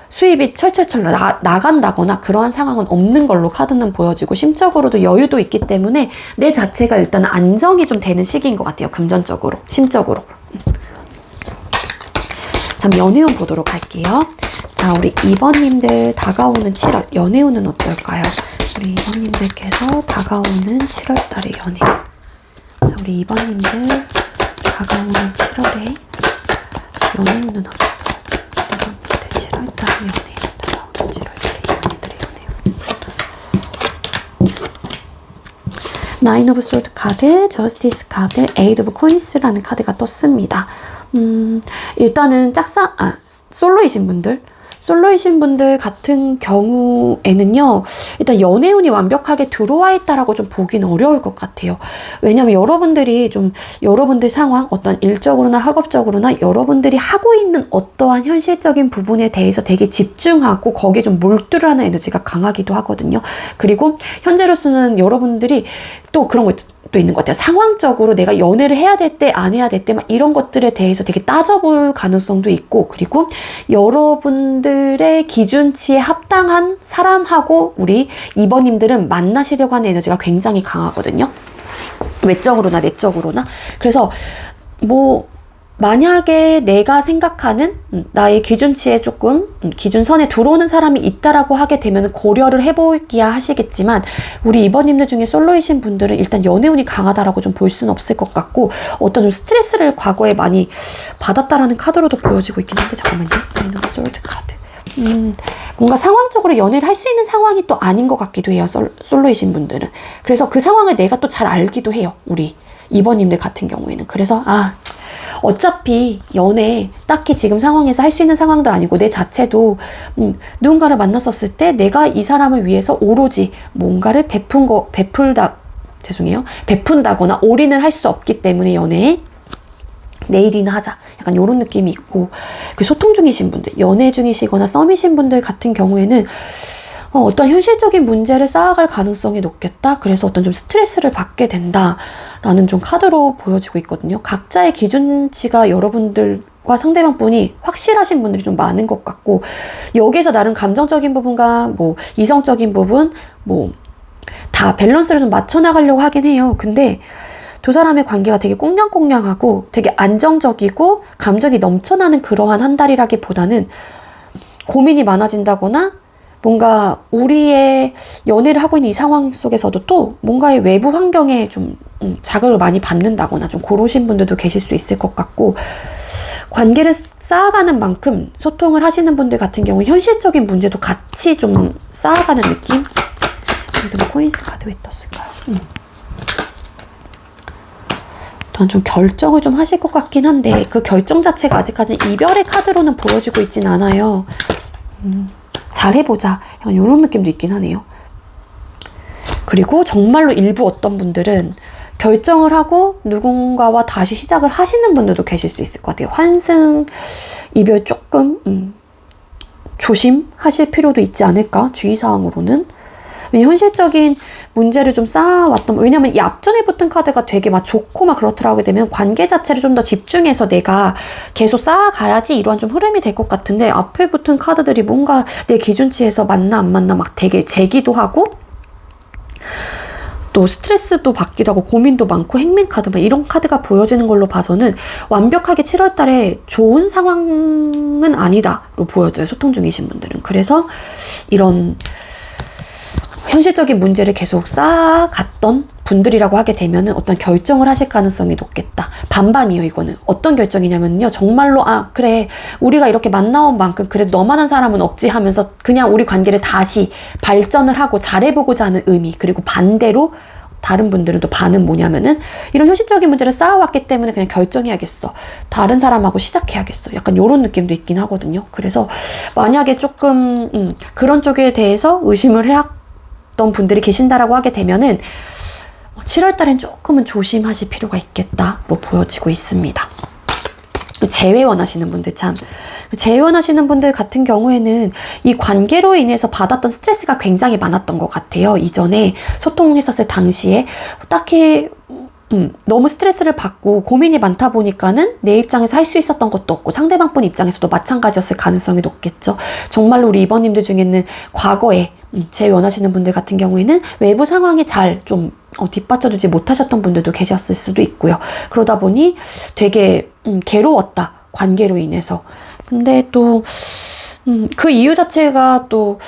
수입이 철철철 나간다거나 그러한 상황은 없는 걸로 카드는 보여지고, 심적으로도 여유도 있기 때문에 내 자체가 일단 안정이 좀 되는 시기인 것 같아요. 금전적으로, 심적으로. 자, 연애운 보도록 할게요. 자, 우리 2번님들 다가오는 7월 연애운은 어떨까요? 우리 2번님들께서 다가오는 7월 달의 연애. 자, 우리 2번님들 다가오는 7월에 연애운은 어떨까요? 2번님들 7월 달의 연애. 다가오는 7월 달의 연애들의 연애운. 나인 오브 솔드 카드, 저스티스 카드, 에이드 오브 코인스라는 카드가 떴습니다. 일단은 솔로이신 분들, 솔로이신 분들 같은 경우에는요, 일단 연애운이 완벽하게 들어와 있다라고 좀 보기는 어려울 것 같아요. 왜냐면 여러분들이 좀, 여러분들 상황, 어떤 일적으로나 학업적으로나 여러분들이 하고 있는 어떠한 현실적인 부분에 대해서 되게 집중하고 거기에 좀 몰두를 하는 에너지가 강하기도 하거든요. 그리고 현재로서는 여러분들이 또 그런 거 또 있는 것 같아요. 상황적으로 내가 연애를 해야 될 때, 안 해야 될 때, 막 이런 것들에 대해서 되게 따져볼 가능성도 있고, 그리고 여러분들의 기준치에 합당한 사람하고 우리 2번님들은 만나시려고 하는 에너지가 굉장히 강하거든요. 외적으로나 내적으로나. 그래서 만약에 내가 생각하는 나의 기준치에 조금 기준선에 들어오는 사람이 있다라고 하게 되면 고려를 해보기야 하시겠지만, 우리 2번님들 중에 솔로이신 분들은 일단 연애운이 강하다라고 좀 볼 수는 없을 것 같고, 어떤 좀 스트레스를 과거에 많이 받았다라는 카드로도 보여지고 있긴 한데, 잠깐만요. 솔드 카드. 뭔가 상황적으로 연애를 할 수 있는 상황이 또 아닌 것 같기도 해요. 솔로이신 분들은. 그래서 그 상황을 내가 또 잘 알기도 해요. 우리 2번님들 같은 경우에는. 그래서 어차피 연애 딱히 지금 상황에서 할 수 있는 상황도 아니고, 내 자체도 누군가를 만났었을 때 내가 이 사람을 위해서 오로지 뭔가를 베푼다거나 올인을 할 수 없기 때문에 연애에 내일이나 하자, 약간 이런 느낌이 있고, 그 소통 중이신 분들, 연애 중이시거나 썸이신 분들 같은 경우에는 어떤 현실적인 문제를 쌓아갈 가능성이 높겠다. 그래서 어떤 좀 스트레스를 받게 된다라는 좀 카드로 보여지고 있거든요. 각자의 기준치가 여러분들과 상대방 분이 확실하신 분들이 좀 많은 것 같고, 여기에서 나름 감정적인 부분과 이성적인 부분 다 밸런스를 좀 맞춰 나가려고 하긴 해요. 근데 두 사람의 관계가 되게 꽁냥꽁냥하고 되게 안정적이고 감정이 넘쳐나는 그러한 한 달이라기보다는 고민이 많아진다거나, 뭔가 우리의 연애를 하고 있는 이 상황 속에서도 또 뭔가의 외부 환경에 좀 자극을 많이 받는다거나, 좀 그러신 분들도 계실 수 있을 것 같고, 관계를 쌓아가는 만큼 소통을 하시는 분들 같은 경우 현실적인 문제도 같이 좀 쌓아가는 느낌? 코인스 카드 왜 떴을까요? 좀 결정을 좀 하실 것 같긴 한데, 그 결정 자체가 아직까지 이별의 카드로는 보여지고 있진 않아요. 잘해보자, 이런 느낌도 있긴 하네요. 그리고 정말로 일부 어떤 분들은 결정을 하고 누군가와 다시 시작을 하시는 분들도 계실 수 있을 것 같아요. 환승, 이별 조금 조심하실 필요도 있지 않을까, 주의사항으로는. 현실적인 문제를 좀 쌓아왔던, 왜냐면 이 앞전에 붙은 카드가 되게 막 좋고 막 그렇더라고 하게 되면 관계 자체를 좀 더 집중해서 내가 계속 쌓아가야지, 이러한 좀 흐름이 될 것 같은데, 앞에 붙은 카드들이 뭔가 내 기준치에서 맞나 안 맞나 막 되게 재기도 하고, 또 스트레스도 받기도 하고 고민도 많고 행맨 카드 막 이런 카드가 보여지는 걸로 봐서는 완벽하게 7월 달에 좋은 상황은 아니다로 보여져요, 소통 중이신 분들은. 그래서 이런 현실적인 문제를 계속 쌓아갔던 분들이라고 하게 되면은 어떤 결정을 하실 가능성이 높겠다. 반반이에요, 이거는. 어떤 결정이냐면요, 정말로 그래, 우리가 이렇게 만나온 만큼 그래도 너만한 사람은 없지 하면서 그냥 우리 관계를 다시 발전을 하고 잘해보고자 하는 의미. 그리고 반대로 다른 분들은 또 반은 뭐냐면은, 이런 현실적인 문제를 쌓아왔기 때문에 그냥 결정해야겠어, 다른 사람하고 시작해야겠어, 약간 이런 느낌도 있긴 하거든요. 그래서 만약에 조금 그런 쪽에 대해서 의심을 해왔던 분들이 계신다라고 하게 되면은 7월 달엔 조금은 조심하실 필요가 있겠다로 보여지고 있습니다. 재회 원하시는 분들, 재회 원하시는 분들 같은 경우에는 이 관계로 인해서 받았던 스트레스가 굉장히 많았던 것 같아요. 이전에 소통했었을 당시에 딱히 너무 스트레스를 받고 고민이 많다 보니까는 내 입장에서 할 수 있었던 것도 없고, 상대방 분 입장에서도 마찬가지였을 가능성이 높겠죠. 정말로 우리 2번님들 중에는 과거에 재회 원하시는 분들 같은 경우에는 외부 상황이 잘 좀 뒷받쳐주지 못하셨던 분들도 계셨을 수도 있고요. 그러다 보니 되게 괴로웠다, 관계로 인해서. 근데 또 그 이유 자체가 또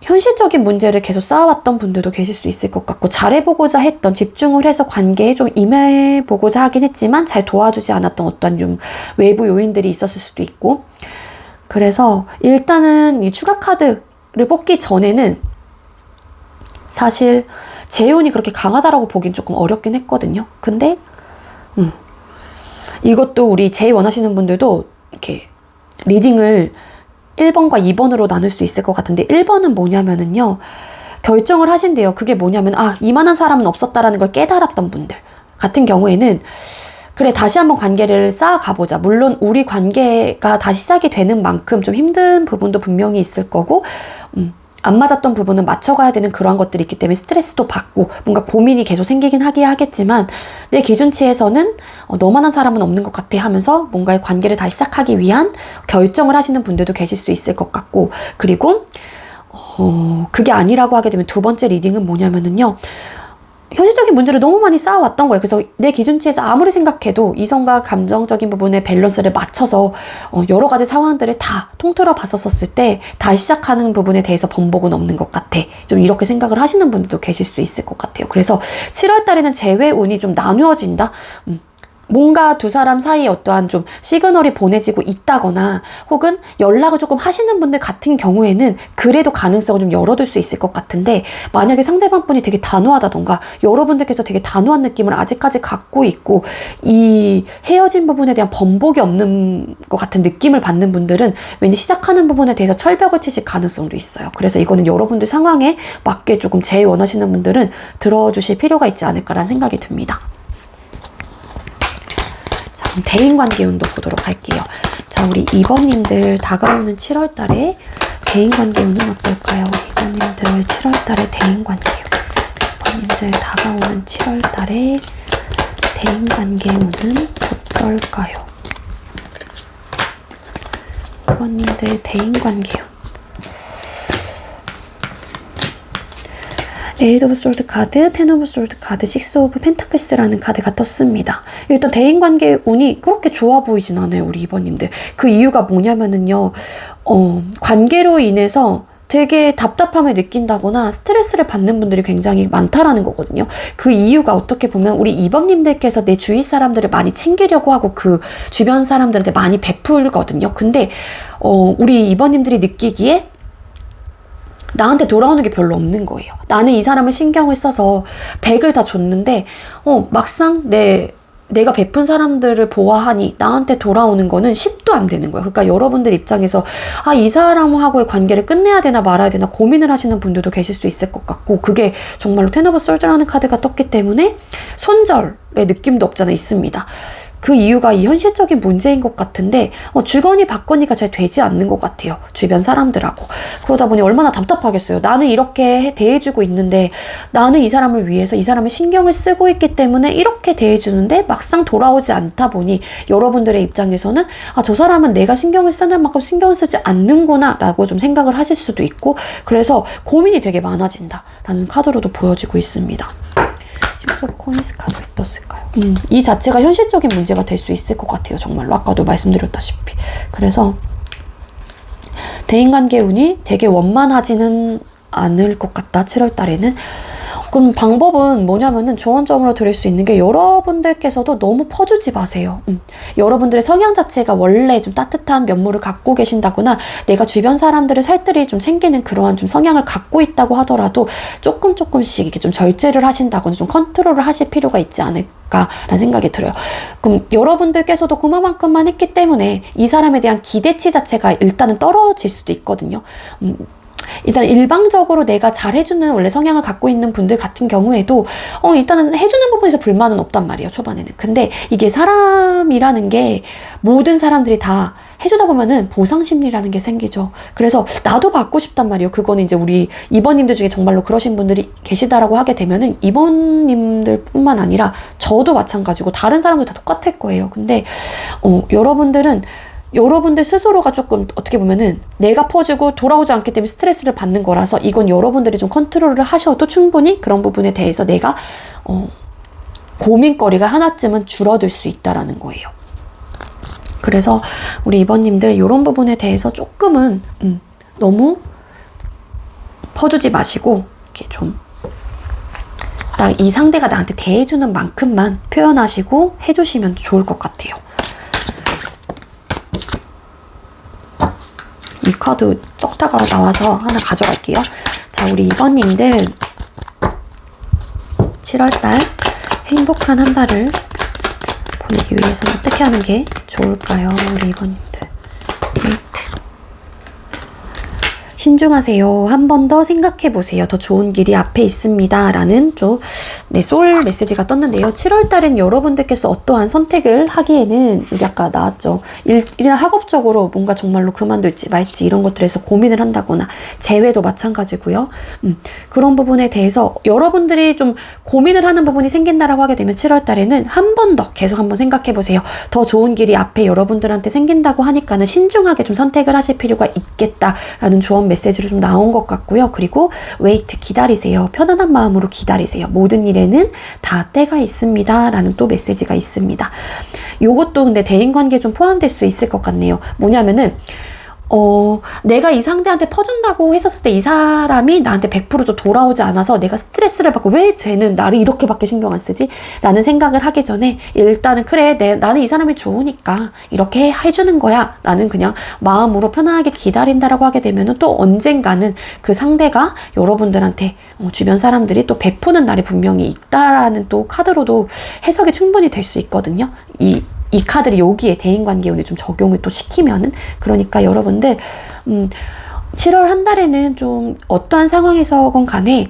현실적인 문제를 계속 쌓아왔던 분들도 계실 수 있을 것 같고, 잘해보고자 했던, 집중을 해서 관계에 좀 임해보고자 하긴 했지만 잘 도와주지 않았던 어떤 좀 외부 요인들이 있었을 수도 있고, 그래서 일단은 이 추가 카드를 뽑기 전에는 사실 재운이 그렇게 강하다라고 보긴 조금 어렵긴 했거든요. 근데 이것도 우리 재회 원하시는 분들도 이렇게 리딩을 1번과 2번으로 나눌 수 있을 것 같은데 1번은 뭐냐면은요. 결정을 하신대요. 그게 뭐냐면 이만한 사람은 없었다라는 걸 깨달았던 분들 같은 경우에는 그래 다시 한번 관계를 쌓아가보자. 물론 우리 관계가 다시 시작이 되는 만큼 좀 힘든 부분도 분명히 있을 거고 안 맞았던 부분은 맞춰가야 되는 그러한 것들이 있기 때문에 스트레스도 받고 뭔가 고민이 계속 생기긴 하겠지만 내 기준치에서는 너만한 사람은 없는 것 같아 하면서 뭔가의 관계를 다시 시작하기 위한 결정을 하시는 분들도 계실 수 있을 것 같고 그리고 그게 아니라고 하게 되면 두 번째 리딩은 뭐냐면은요. 현실적인 문제를 너무 많이 쌓아왔던 거예요. 그래서 내 기준치에서 아무리 생각해도 이성과 감정적인 부분의 밸런스를 맞춰서 여러 가지 상황들을 다 통틀어 봤었을 때 다시 시작하는 부분에 대해서 번복은 없는 것 같아. 좀 이렇게 생각을 하시는 분들도 계실 수 있을 것 같아요. 그래서 7월 달에는 재회 운이 좀 나누어진다. 뭔가 두 사람 사이에 어떠한 좀 시그널이 보내지고 있다거나 혹은 연락을 조금 하시는 분들 같은 경우에는 그래도 가능성을 좀 열어둘 수 있을 것 같은데 만약에 상대방 분이 되게 단호하다던가 여러분들께서 되게 단호한 느낌을 아직까지 갖고 있고 이 헤어진 부분에 대한 번복이 없는 것 같은 느낌을 받는 분들은 왠지 시작하는 부분에 대해서 철벽을 치실 가능성도 있어요. 그래서 이거는 여러분들 상황에 맞게 조금 제일 원하시는 분들은 들어주실 필요가 있지 않을까라는 생각이 듭니다. 대인관계 운도 보도록 할게요. 자, 우리 2번님들 다가오는 7월 달에 대인관계 운은 어떨까요? 2번님들 7월 달에 대인관계 운. 2번님들 다가오는 7월 달에 대인관계 운은 어떨까요? 2번님들 대인관계 운. 에이드 오브 솔드 카드, 텐 오브 솔드 카드, 식스 오브 펜타클스라는 카드가 떴습니다. 일단 대인관계 운이 그렇게 좋아 보이진 않아요, 우리 2번님들. 그 이유가 뭐냐면은요, 관계로 인해서 되게 답답함을 느낀다거나 스트레스를 받는 분들이 굉장히 많다라는 거거든요. 그 이유가 어떻게 보면 우리 2번님들께서 내 주위 사람들을 많이 챙기려고 하고 그 주변 사람들한테 많이 베풀거든요. 근데 우리 2번님들이 느끼기에 나한테 돌아오는 게 별로 없는 거예요. 나는 이 사람을 신경을 써서 100을 다 줬는데 막상 내가 베푼 사람들을 보아하니 나한테 돌아오는 거는 10도 안 되는 거예요. 그러니까 여러분들 입장에서 이 사람하고의 관계를 끝내야 되나 말아야 되나 고민을 하시는 분들도 계실 수 있을 것 같고 그게 정말로 텐 오브 솔드라는 카드가 떴기 때문에 손절의 느낌도 없잖아 있습니다. 그 이유가 이 현실적인 문제인 것 같은데 주거니 받거니가 잘 되지 않는 것 같아요. 주변 사람들하고. 그러다 보니 얼마나 답답하겠어요. 나는 이렇게 대해주고 있는데 나는 이 사람을 위해서 이 사람을 신경을 쓰고 있기 때문에 이렇게 대해주는데 막상 돌아오지 않다 보니 여러분들의 입장에서는 저 사람은 내가 신경을 쓰는 만큼 신경을 쓰지 않는구나 라고 좀 생각을 하실 수도 있고 그래서 고민이 되게 많아진다라는 카드로도 보여지고 있습니다. 코니스 카드 왜 떴을까요? 이 자체가 현실적인 문제가 될 수 있을 것 같아요. 정말로 아까도 말씀드렸다시피 그래서 대인관계 운이 되게 원만하지는 않을 것 같다. 7월 달에는 그럼 방법은 뭐냐면은 조언점으로 드릴 수 있는 게 여러분들께서도 너무 퍼주지 마세요. 여러분들의 성향 자체가 원래 좀 따뜻한 면모를 갖고 계신다거나 내가 주변 사람들의 살뜰히 좀 생기는 그러한 좀 성향을 갖고 있다고 하더라도 조금씩 이렇게 좀 절제를 하신다거나 좀 컨트롤을 하실 필요가 있지 않을까라는 생각이 들어요. 그럼 여러분들께서도 그만큼만 했기 때문에 이 사람에 대한 기대치 자체가 일단은 떨어질 수도 있거든요. 일단 일방적으로 내가 잘해주는 원래 성향을 갖고 있는 분들 같은 경우에도 일단은 해주는 부분에서 불만은 없단 말이에요. 초반에는. 근데 이게 사람이라는 게 모든 사람들이 다 해주다 보면은 보상심리라는 게 생기죠. 그래서 나도 받고 싶단 말이에요. 그거는 이제 우리 2번님들 중에 정말로 그러신 분들이 계시다라고 하게 되면은 2번님들 뿐만 아니라 저도 마찬가지고 다른 사람들 다 똑같을 거예요. 근데 여러분들 스스로가 조금 어떻게 보면은 내가 퍼주고 돌아오지 않기 때문에 스트레스를 받는 거라서 이건 여러분들이 좀 컨트롤을 하셔도 충분히 그런 부분에 대해서 내가 고민거리가 하나쯤은 줄어들 수 있다라는 거예요. 그래서 우리 2번님들 이런 부분에 대해서 조금은 너무 퍼주지 마시고 이렇게 좀 딱 이 상대가 나한테 대해주는 만큼만 표현하시고 해주시면 좋을 것 같아요. 이 카드 떡다가 나와서 하나 가져갈게요. 자, 우리 2번님들 7월달 행복한 한 달을 보내기 위해서는 어떻게 하는 게 좋을까요? 우리 2번님들. 신중하세요. 한 번 더 생각해 보세요. 더 좋은 길이 앞에 있습니다. 라는 좀, 네, 소울 메시지가 떴는데요. 7월 달엔 여러분들께서 어떠한 선택을 하기에는, 여기 아까 나왔죠. 일이나 학업적으로 뭔가 정말로 그만둘지 말지 이런 것들에서 고민을 한다거나, 재회도 마찬가지고요. 그런 부분에 대해서 여러분들이 좀 고민을 하는 부분이 생긴다라고 하게 되면 7월 달에는 한 번 더 계속 한번 생각해 보세요. 더 좋은 길이 앞에 여러분들한테 생긴다고 하니까는 신중하게 좀 선택을 하실 필요가 있겠다라는 조언 메시지로 좀 나온 것 같고요. 그리고 wait, 기다리세요. 편안한 마음으로 기다리세요. 모든 일에는 다 때가 있습니다. 라는 또 메시지가 있습니다. 요것도 근데 대인관계에 좀 포함될 수 있을 것 같네요. 뭐냐면은 내가 이 상대한테 퍼준다고 했었을 때 이 사람이 나한테 100%도 돌아오지 않아서 내가 스트레스를 받고 왜 쟤는 나를 이렇게밖에 신경 안 쓰지? 라는 생각을 하기 전에 일단은 그래, 나는 이 사람이 좋으니까 이렇게 해주는 거야 라는 그냥 마음으로 편안하게 기다린다라고 하게 되면 또 언젠가는 그 상대가 여러분들한테 주변 사람들이 또 베푸는 날이 분명히 있다라는 또 카드로도 해석이 충분히 될 수 있거든요. 이 카드를 여기에 대인관계운에 좀 적용을 또 시키면은, 그러니까 여러분들 7월 한 달에는 좀 어떠한 상황에서건 간에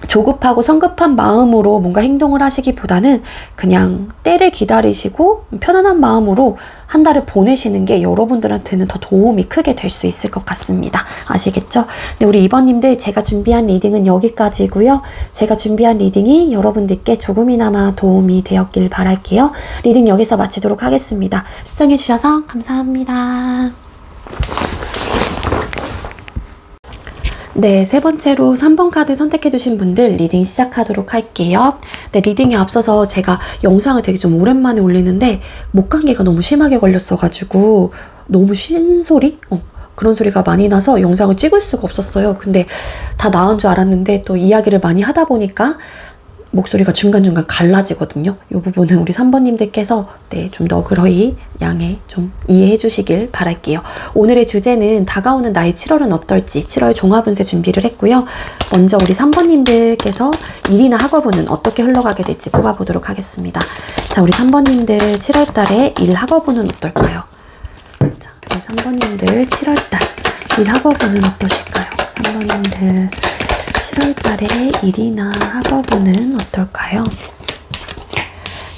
조급하고 성급한 마음으로 뭔가 행동을 하시기보다는 그냥 때를 기다리시고 편안한 마음으로 한 달을 보내시는 게 여러분들한테는 더 도움이 크게 될 수 있을 것 같습니다. 아시겠죠? 네, 우리 2번님들, 제가 준비한 리딩은 여기까지고요. 제가 준비한 리딩이 여러분들께 조금이나마 도움이 되었길 바랄게요. 리딩 여기서 마치도록 하겠습니다. 시청해주셔서 감사합니다. 네, 세 번째로 3번 카드 선택해주신 분들 리딩 시작하도록 할게요. 네, 리딩에 앞서서 제가 영상을 되게 좀 오랜만에 올리는데 목감기가 너무 심하게 걸렸어가지고 너무 쉰 소리? 그런 소리가 많이 나서 영상을 찍을 수가 없었어요. 근데 다 나은 줄 알았는데 또 이야기를 많이 하다 보니까 목소리가 중간중간 갈라지거든요. 이 부분은 우리 3번님들께서 네, 좀 너그러이 양해 좀 이해해 주시길 바랄게요. 오늘의 주제는 다가오는 나의 7월은 어떨지 7월 종합운세 준비를 했고요. 먼저 우리 3번님들께서 일이나 학업운은 어떻게 흘러가게 될지 뽑아보도록 하겠습니다. 자, 우리 3번님들 7월달에 일 학업운은 어떨까요? 자, 우리 3번님들 7월달 일 학업운은 어떠실까요? 3번님들 7월달에 일이나 학업운은 어떨까요?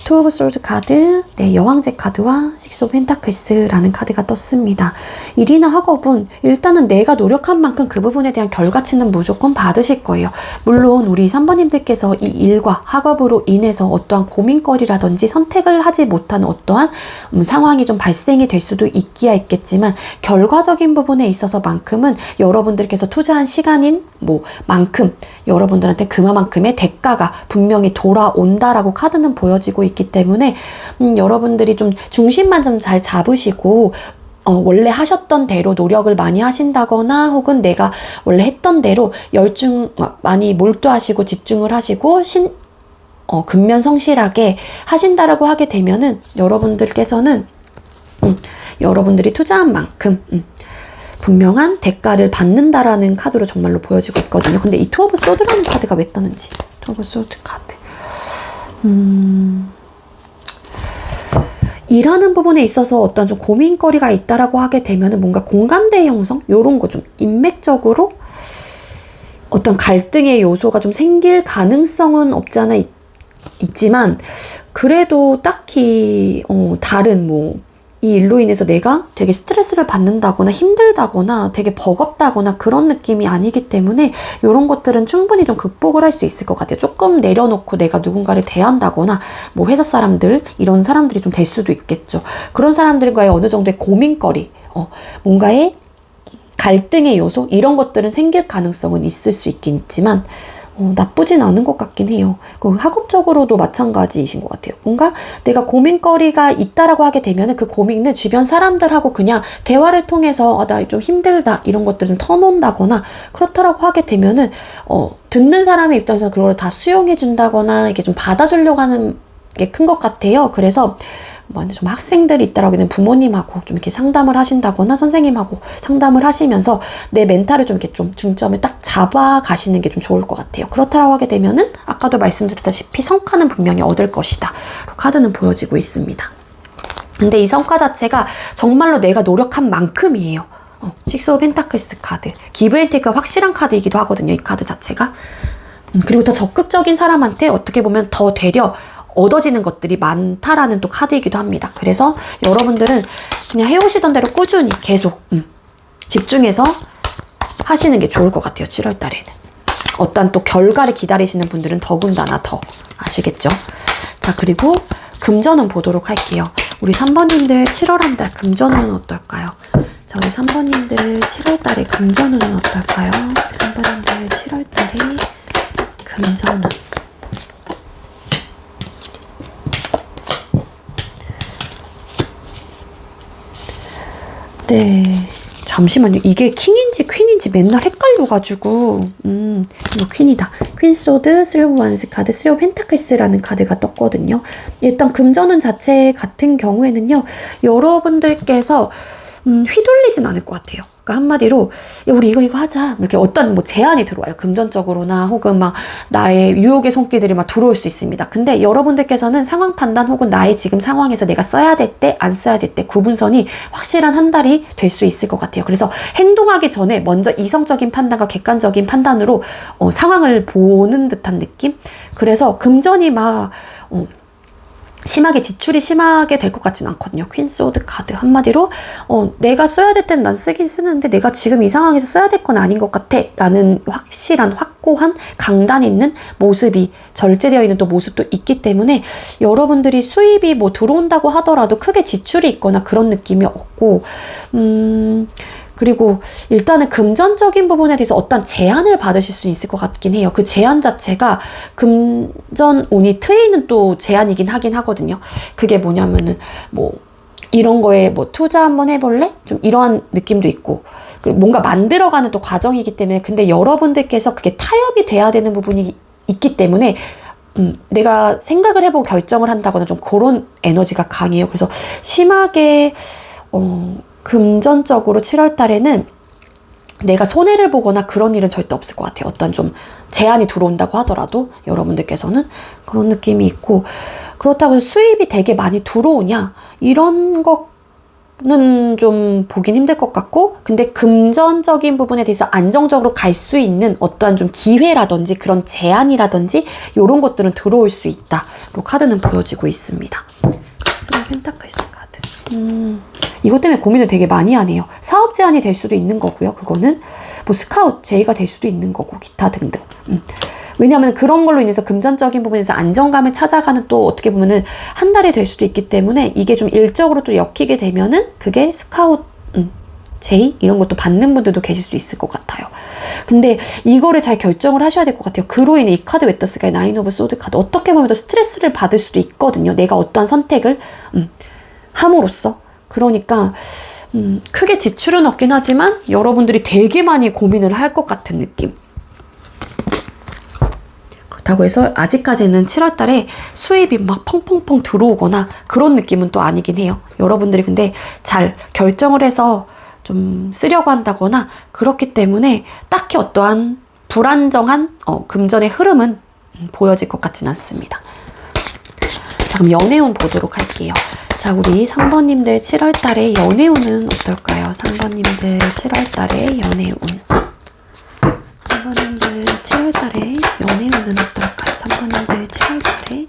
투 오브 솔드 카드, 네, 여왕제 카드와 식스 오브 펜타클스라는 카드가 떴습니다. 일이나 학업은 일단은 내가 노력한 만큼 그 부분에 대한 결과치는 무조건 받으실 거예요. 물론 우리 3번님들께서 이 일과 학업으로 인해서 어떠한 고민거리라든지 선택을 하지 못한 어떠한 상황이 좀 발생이 될 수도 있기야 있겠지만 결과적인 부분에 있어서만큼은 여러분들께서 투자한 시간인 만큼 여러분들한테 그만큼의 대가가 분명히 돌아온다라고 카드는 보여지고 있기 때문에 여러분들이 좀 중심만 좀 잘 잡으시고 원래 하셨던 대로 노력을 많이 하신다거나 혹은 내가 원래 했던 대로 많이 몰두하시고 집중을 하시고 근면성실하게 하신다라고 하게 되면은 여러분들께서는 여러분들이 투자한 만큼 분명한 대가를 받는다라는 카드로 정말로 보여지고 있거든요. 근데 이 투 오브 소드라는 카드가 왜 떠는지. 투 오브 소드 카드. 일하는 부분에 있어서 어떤 좀 고민거리가 있다라고 하게 되면은 뭔가 공감대 형성? 요런 거 좀 인맥적으로 어떤 갈등의 요소가 좀 생길 가능성은 없지 않아 있지만 그래도 딱히 다른 이 일로 인해서 내가 되게 스트레스를 받는다거나 힘들다거나 되게 버겁다거나 그런 느낌이 아니기 때문에 이런 것들은 충분히 좀 극복을 할 수 있을 것 같아요. 조금 내려놓고 내가 누군가를 대한다거나 회사 사람들 이런 사람들이 좀 될 수도 있겠죠. 그런 사람들과의 어느 정도의 고민거리 뭔가의 갈등의 요소 이런 것들은 생길 가능성은 있을 수 있긴 있지만 나쁘진 않은 것 같긴 해요. 학업적으로도 마찬가지이신 것 같아요. 뭔가 내가 고민거리가 있다라고 하게 되면 그 고민은 주변 사람들하고 그냥 대화를 통해서 나 좀 힘들다 이런 것들 좀 터놓는다거나 그렇다라고 하게 되면은 듣는 사람의 입장에서 그걸 다 수용해 준다거나 이게 좀 받아주려고 하는 게 큰 것 같아요. 그래서 좀 학생들이 있다라고 하면 부모님하고 좀 이렇게 상담을 하신다거나 선생님하고 상담을 하시면서 내 멘탈을 좀 이렇게 좀 중점을 딱 잡아 가시는 게 좀 좋을 것 같아요. 그렇다라고 하게 되면은 아까도 말씀드렸다시피 성과는 분명히 얻을 것이다. 카드는 보여지고 있습니다. 근데 이 성과 자체가 정말로 내가 노력한 만큼이에요. 식스 오브 펜타클스 카드. 기브 앤 테이크가 확실한 카드이기도 하거든요, 이 카드 자체가. 그리고 더 적극적인 사람한테 어떻게 보면 더 되려 얻어지는 것들이 많다라는 또 카드이기도 합니다. 그래서 여러분들은 그냥 해오시던 대로 꾸준히 계속 집중해서 하시는 게 좋을 것 같아요. 7월 달에는. 어떤 또 결과를 기다리시는 분들은 더군다나 더 아시겠죠? 자, 그리고 금전운 보도록 할게요. 우리 3번님들 7월 한 달 금전운은 어떨까요? 자, 우리 3번님들 7월 달에 금전운은 어떨까요? 우리 3번님들 7월 달에 금전운. 네. 잠시만요. 이게 킹인지 퀸인지 맨날 헷갈려가지고 이거 퀸이다. 퀸 소드, 3 오브 원스 카드, 3 오브 펜타클스라는 카드가 떴거든요. 일단 금전운 자체 같은 경우에는요. 여러분들께서 휘둘리진 않을 것 같아요. 그러니까 한마디로 야, 우리 이거 하자. 이렇게 어떤 뭐 제안이 들어와요. 금전적으로나 혹은 막 나의 유혹의 손길들이 막 들어올 수 있습니다. 근데 여러분들께서는 상황 판단 혹은 나의 지금 상황에서 내가 써야 될 때, 안 써야 될 때 구분선이 확실한 한 달이 될 수 있을 것 같아요. 그래서 행동하기 전에 먼저 이성적인 판단과 객관적인 판단으로 상황을 보는 듯한 느낌? 그래서 금전이 막 심하게 지출이 심하게 될 것 같진 않거든요. 퀸 소드 카드 한마디로 내가 써야 될 땐 난 쓰긴 쓰는데 내가 지금 이 상황에서 써야 될 건 아닌 것 같아 라는 확실한 확고한 강단 있는 모습이 절제되어 있는 또 모습도 있기 때문에 여러분들이 수입이 뭐 들어온다고 하더라도 크게 지출이 있거나 그런 느낌이 없고 그리고 일단은 금전적인 부분에 대해서 어떤 제안을 받으실 수 있을 것 같긴 해요. 그 제안 자체가 금전 운이 트이는 또 제안이긴 하긴 하거든요. 그게 뭐냐면은 뭐 이런 거에 뭐 투자 한번 해볼래? 좀 이러한 느낌도 있고 뭔가 만들어가는 또 과정이기 때문에 근데 여러분들께서 그게 타협이 돼야 되는 부분이 있기 때문에 내가 생각을 해보고 결정을 한다거나 좀 그런 에너지가 강해요. 그래서 심하게 금전적으로 7월 달에는 내가 손해를 보거나 그런 일은 절대 없을 것 같아요. 어떤 좀 제한이 들어온다고 하더라도 여러분들께서는 그런 느낌이 있고 그렇다고 해서 수입이 되게 많이 들어오냐 이런 거는 좀 보긴 힘들 것 같고 근데 금전적인 부분에 대해서 안정적으로 갈 수 있는 어떠한 좀 기회라든지 그런 제한이라든지 이런 것들은 들어올 수 있다. 로 카드는 보여지고 있습니다. 펜타클스 카드. 이것 때문에 고민을 되게 많이 하네요. 사업 제한이 될 수도 있는 거고요. 그거는 뭐 스카웃 제의가 될 수도 있는 거고 기타 등등. 왜냐하면 그런 걸로 인해서 금전적인 부분에서 안정감을 찾아가는 또 어떻게 보면은 한 달이 될 수도 있기 때문에 이게 좀 일적으로 또 엮이게 되면은 그게 스카웃 제의 이런 것도 받는 분들도 계실 수 있을 것 같아요. 근데 이거를 잘 결정을 하셔야 될 것 같아요. 그로 인해 이 카드 웨터스가 나인 오브 소드 카드 어떻게 보면 또 스트레스를 받을 수도 있거든요. 내가 어떠한 선택을 함으로써 그러니까 크게 지출은 없긴 하지만 여러분들이 되게 많이 고민을 할 것 같은 느낌. 그렇다고 해서 아직까지는 7월 달에 수입이 막 펑펑펑 들어오거나 그런 느낌은 또 아니긴 해요. 여러분들이 근데 잘 결정을 해서 좀 쓰려고 한다거나 그렇기 때문에 딱히 어떠한 불안정한 금전의 흐름은 보여질 것 같진 않습니다. 자, 그럼 연애운 보도록 할게요. 자, 우리 3번님들 7월달에 연애운은 어떨까요? 3번님들 7월달에 연애운. 3번님들 7월달에 연애운은 어떨까요? 3번님들 7월달에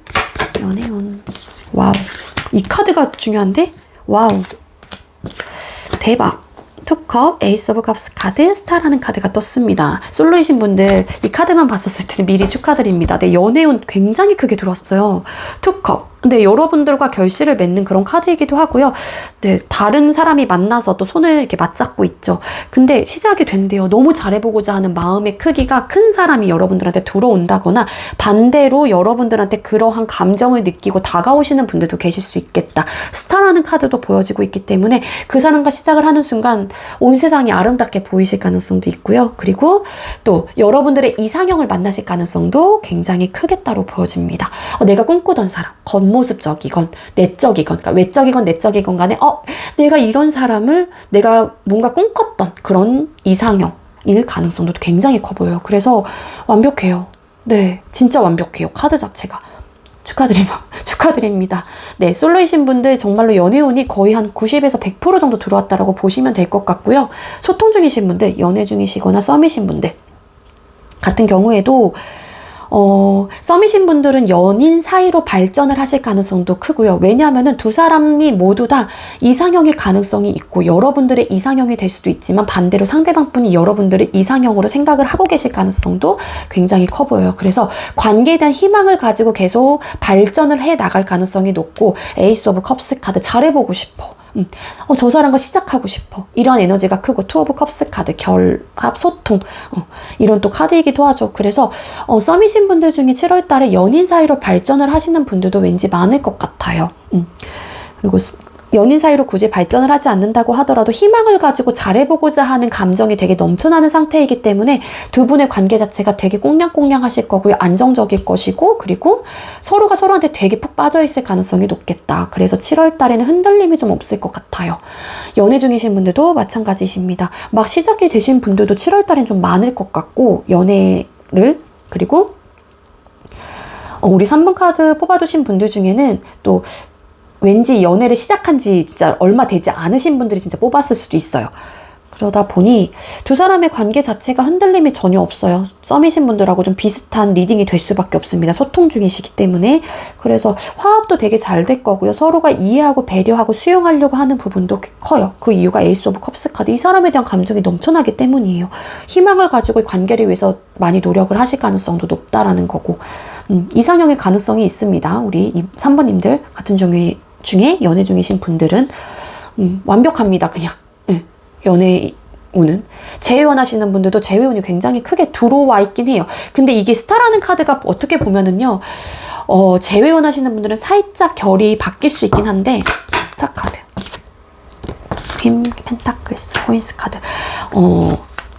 연애운. 와우. 이 카드가 중요한데? 와우. 대박. 투컵, 에이스 오브 컵스 카드, 스타라는 카드가 떴습니다. 솔로이신 분들 이 카드만 봤었을 때는 미리 축하드립니다. 네, 연애운 굉장히 크게 들어왔어요. 투컵. 근데 여러분들과 결실을 맺는 그런 카드이기도 하고요. 네, 다른 사람이 만나서 또 손을 이렇게 맞잡고 있죠. 근데 시작이 된대요. 너무 잘해보고자 하는 마음의 크기가 큰 사람이 여러분들한테 들어온다거나 반대로 여러분들한테 그러한 감정을 느끼고 다가오시는 분들도 계실 수 있겠다. 스타라는 카드도 보여지고 있기 때문에 그 사람과 시작을 하는 순간 온 세상이 아름답게 보이실 가능성도 있고요. 그리고 또 여러분들의 이상형을 만나실 가능성도 굉장히 크겠다로 보여집니다. 내가 꿈꾸던 사람, 겉모습적이건 내적이건 그러니까 외적이건 내적이건 간에 내가 이런 사람을 내가 뭔가 꿈꿨던 그런 이상형일 가능성도 굉장히 커 보여요. 그래서 완벽해요. 네, 진짜 완벽해요. 카드 자체가. 축하드립니다. 네, 솔로이신 분들 정말로 연애운이 거의 한 90에서 100% 정도 들어왔다라고 보시면 될 것 같고요. 소통 중이신 분들, 연애 중이시거나 썸이신 분들 같은 경우에도 썸이신 분들은 연인 사이로 발전을 하실 가능성도 크고요. 왜냐하면은 두 사람이 모두 다 이상형일 가능성이 있고 여러분들의 이상형이 될 수도 있지만 반대로 상대방 분이 여러분들의 이상형으로 생각을 하고 계실 가능성도 굉장히 커 보여요. 그래서 관계에 대한 희망을 가지고 계속 발전을 해 나갈 가능성이 높고 에이스 오브 컵스 카드 잘해보고 싶어. 저 사람과 시작하고 싶어. 이런 에너지가 크고 투 오브 컵스 카드 결합 소통 이런 또 카드이기도 하죠. 그래서 썸이신 분들 중에 7월 달에 연인 사이로 발전을 하시는 분들도 왠지 많을 것 같아요. 그리고 연인 사이로 굳이 발전을 하지 않는다고 하더라도 희망을 가지고 잘해보고자 하는 감정이 되게 넘쳐나는 상태이기 때문에 두 분의 관계 자체가 되게 꽁냥꽁냥 하실 거고요. 안정적일 것이고 그리고 서로가 서로한테 되게 푹 빠져있을 가능성이 높겠다. 그래서 7월 달에는 흔들림이 좀 없을 것 같아요. 연애 중이신 분들도 마찬가지십니다. 막 시작이 되신 분들도 7월 달엔 좀 많을 것 같고 연애를 그리고 우리 3번 카드 뽑아두신 분들 중에는 또 왠지 연애를 시작한 지 진짜 얼마 되지 않으신 분들이 진짜 뽑았을 수도 있어요. 그러다 보니 두 사람의 관계 자체가 흔들림이 전혀 없어요. 썸이신 분들하고 좀 비슷한 리딩이 될 수밖에 없습니다. 소통 중이시기 때문에. 그래서 화합도 되게 잘 될 거고요. 서로가 이해하고 배려하고 수용하려고 하는 부분도 커요. 그 이유가 에이스 오브 컵스 카드. 이 사람에 대한 감정이 넘쳐나기 때문이에요. 희망을 가지고 관계를 위해서 많이 노력을 하실 가능성도 높다라는 거고 이상형의 가능성이 있습니다. 우리 3번님들 같은 중에 연애 중이신 분들은 완벽합니다. 그냥 연애운은 재회원 하시는 분들도 재회운이 굉장히 크게 들어와 있긴 해요. 근데 이게 스타라는 카드가 어떻게 보면은요 재회원 하시는 분들은 살짝 결이 바뀔 수 있긴 한데 스타 카드 퀸 펜타클스 코인스 카드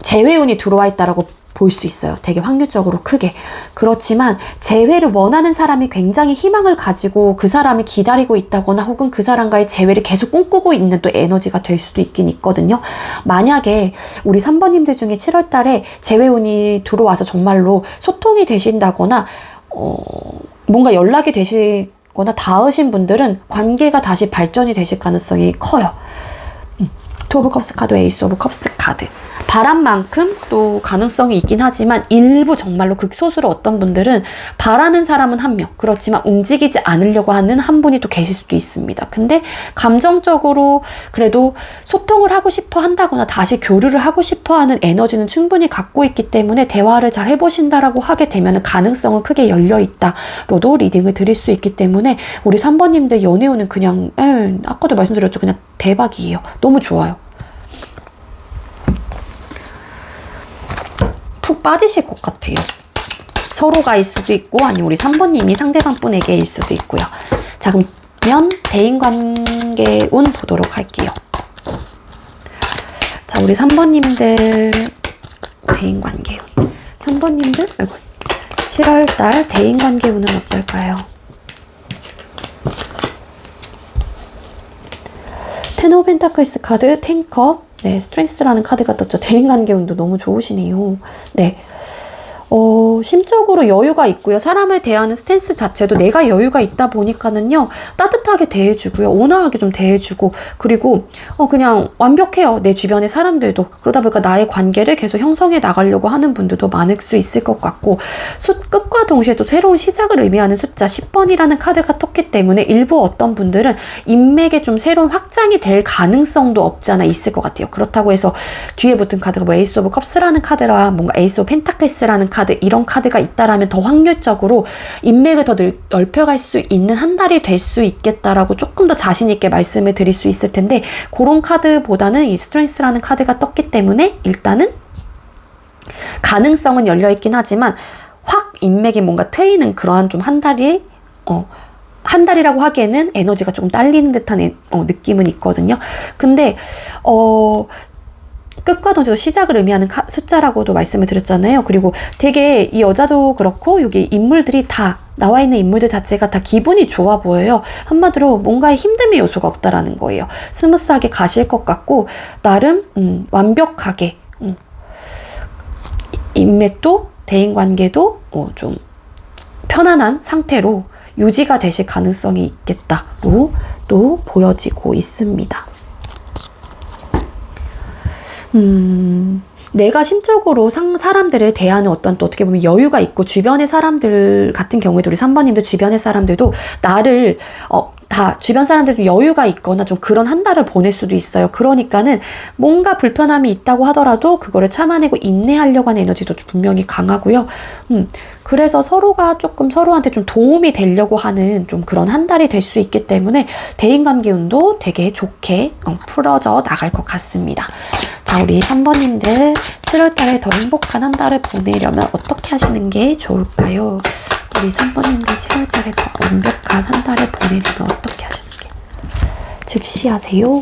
재회운이 들어와 있다라고 볼 수 있어요. 되게 확률적으로 크게. 그렇지만 재회를 원하는 사람이 굉장히 희망을 가지고 그 사람을 기다리고 있다거나 혹은 그 사람과의 재회를 계속 꿈꾸고 있는 또 에너지가 될 수도 있긴 있거든요. 만약에 우리 3번님들 중에 7월 달에 재회운이 들어와서 정말로 소통이 되신다거나 뭔가 연락이 되시거나 닿으신 분들은 관계가 다시 발전이 되실 가능성이 커요. 투 오브 컵스 카드, 에이스 오브 컵스 카드. 바람만큼 또 가능성이 있긴 하지만 일부 정말로 극소수로 어떤 분들은 바라는 사람은 한 명, 그렇지만 움직이지 않으려고 하는 한 분이 또 계실 수도 있습니다. 근데 감정적으로 그래도 소통을 하고 싶어 한다거나 다시 교류를 하고 싶어 하는 에너지는 충분히 갖고 있기 때문에 대화를 잘 해보신다라고 하게 되면 가능성은 크게 열려있다로도 리딩을 드릴 수 있기 때문에 우리 3번님들 연애운은 그냥 아까도 말씀드렸죠. 그냥 대박이에요. 너무 좋아요. 푹 빠지실 것 같아요. 서로가일 수도 있고 아니면 우리 3번님이 상대방 분에게일 수도 있고요. 자, 그러면 대인관계운 보도록 할게요. 자, 우리 3번님들 대인관계운. 3번님들 7월달 대인관계운은 어떨까요? 텐 오브 펜타클스 카드, 탱커, 네, 스트렝스라는 카드가 떴죠. 대인관계운도 너무 좋으시네요. 네. 심적으로 여유가 있고요. 사람을 대하는 스탠스 자체도 내가 여유가 있다 보니까는요. 따뜻하게 대해주고요. 온화하게 좀 대해주고 그리고 그냥 완벽해요. 내 주변의 사람들도. 그러다 보니까 나의 관계를 계속 형성해 나가려고 하는 분들도 많을 수 있을 것 같고 끝과 동시에 또 새로운 시작을 의미하는 숫자 10번이라는 카드가 떴기 때문에 일부 어떤 분들은 인맥에 좀 새로운 확장이 될 가능성도 없지 않아 있을 것 같아요. 그렇다고 해서 뒤에 붙은 카드가 뭐 에이스 오브 컵스라는 카드라 뭔가 에이스 오브 펜타클스라는 카드 이런 카드가 있다라면 더 확률적으로 인맥을 더 넓혀갈 수 있는 한 달이 될 수 있겠다라고 조금 더 자신 있게 말씀을 드릴 수 있을 텐데 그런 카드보다는 이 스트렝스라는 카드가 떴기 때문에 일단은 가능성은 열려있긴 하지만 확 인맥이 뭔가 트이는 그러한 좀 한 달이 한 달이라고 하기에는 에너지가 조금 딸리는 듯한 느낌은 있거든요. 근데 끝과 동시에 시작을 의미하는 숫자라고도 말씀을 드렸잖아요. 그리고 되게 이 여자도 그렇고 여기 인물들이 다 나와 있는 인물들 자체가 다 기분이 좋아 보여요. 한마디로 뭔가의 힘듦의 요소가 없다라는 거예요. 스무스하게 가실 것 같고 나름 완벽하게 인맥도 대인관계도 좀 편안한 상태로 유지가 되실 가능성이 있겠다로 또 보여지고 있습니다. 내가 심적으로 사람들을 대하는 어떤 또 어떻게 보면 여유가 있고 주변의 사람들 같은 경우에도 우리 3번님들 주변의 사람들도 나를 다 주변 사람들도 여유가 있거나 좀 그런 한 달을 보낼 수도 있어요. 그러니까는 뭔가 불편함이 있다고 하더라도 그거를 참아내고 인내하려고 하는 에너지도 좀 분명히 강하고요. 그래서 서로가 조금 서로한테 좀 도움이 되려고 하는 좀 그런 한 달이 될 수 있기 때문에 대인관계 운도 되게 좋게 풀어져 나갈 것 같습니다. 자, 우리 3번님들 7월달에 더 행복한 한 달을 보내려면 어떻게 하시는 게 좋을까요? 우리 3번님들 7월달에 더 완벽한 한 달을 보내려면 어떻게 하시는 게? 즉시 하세요.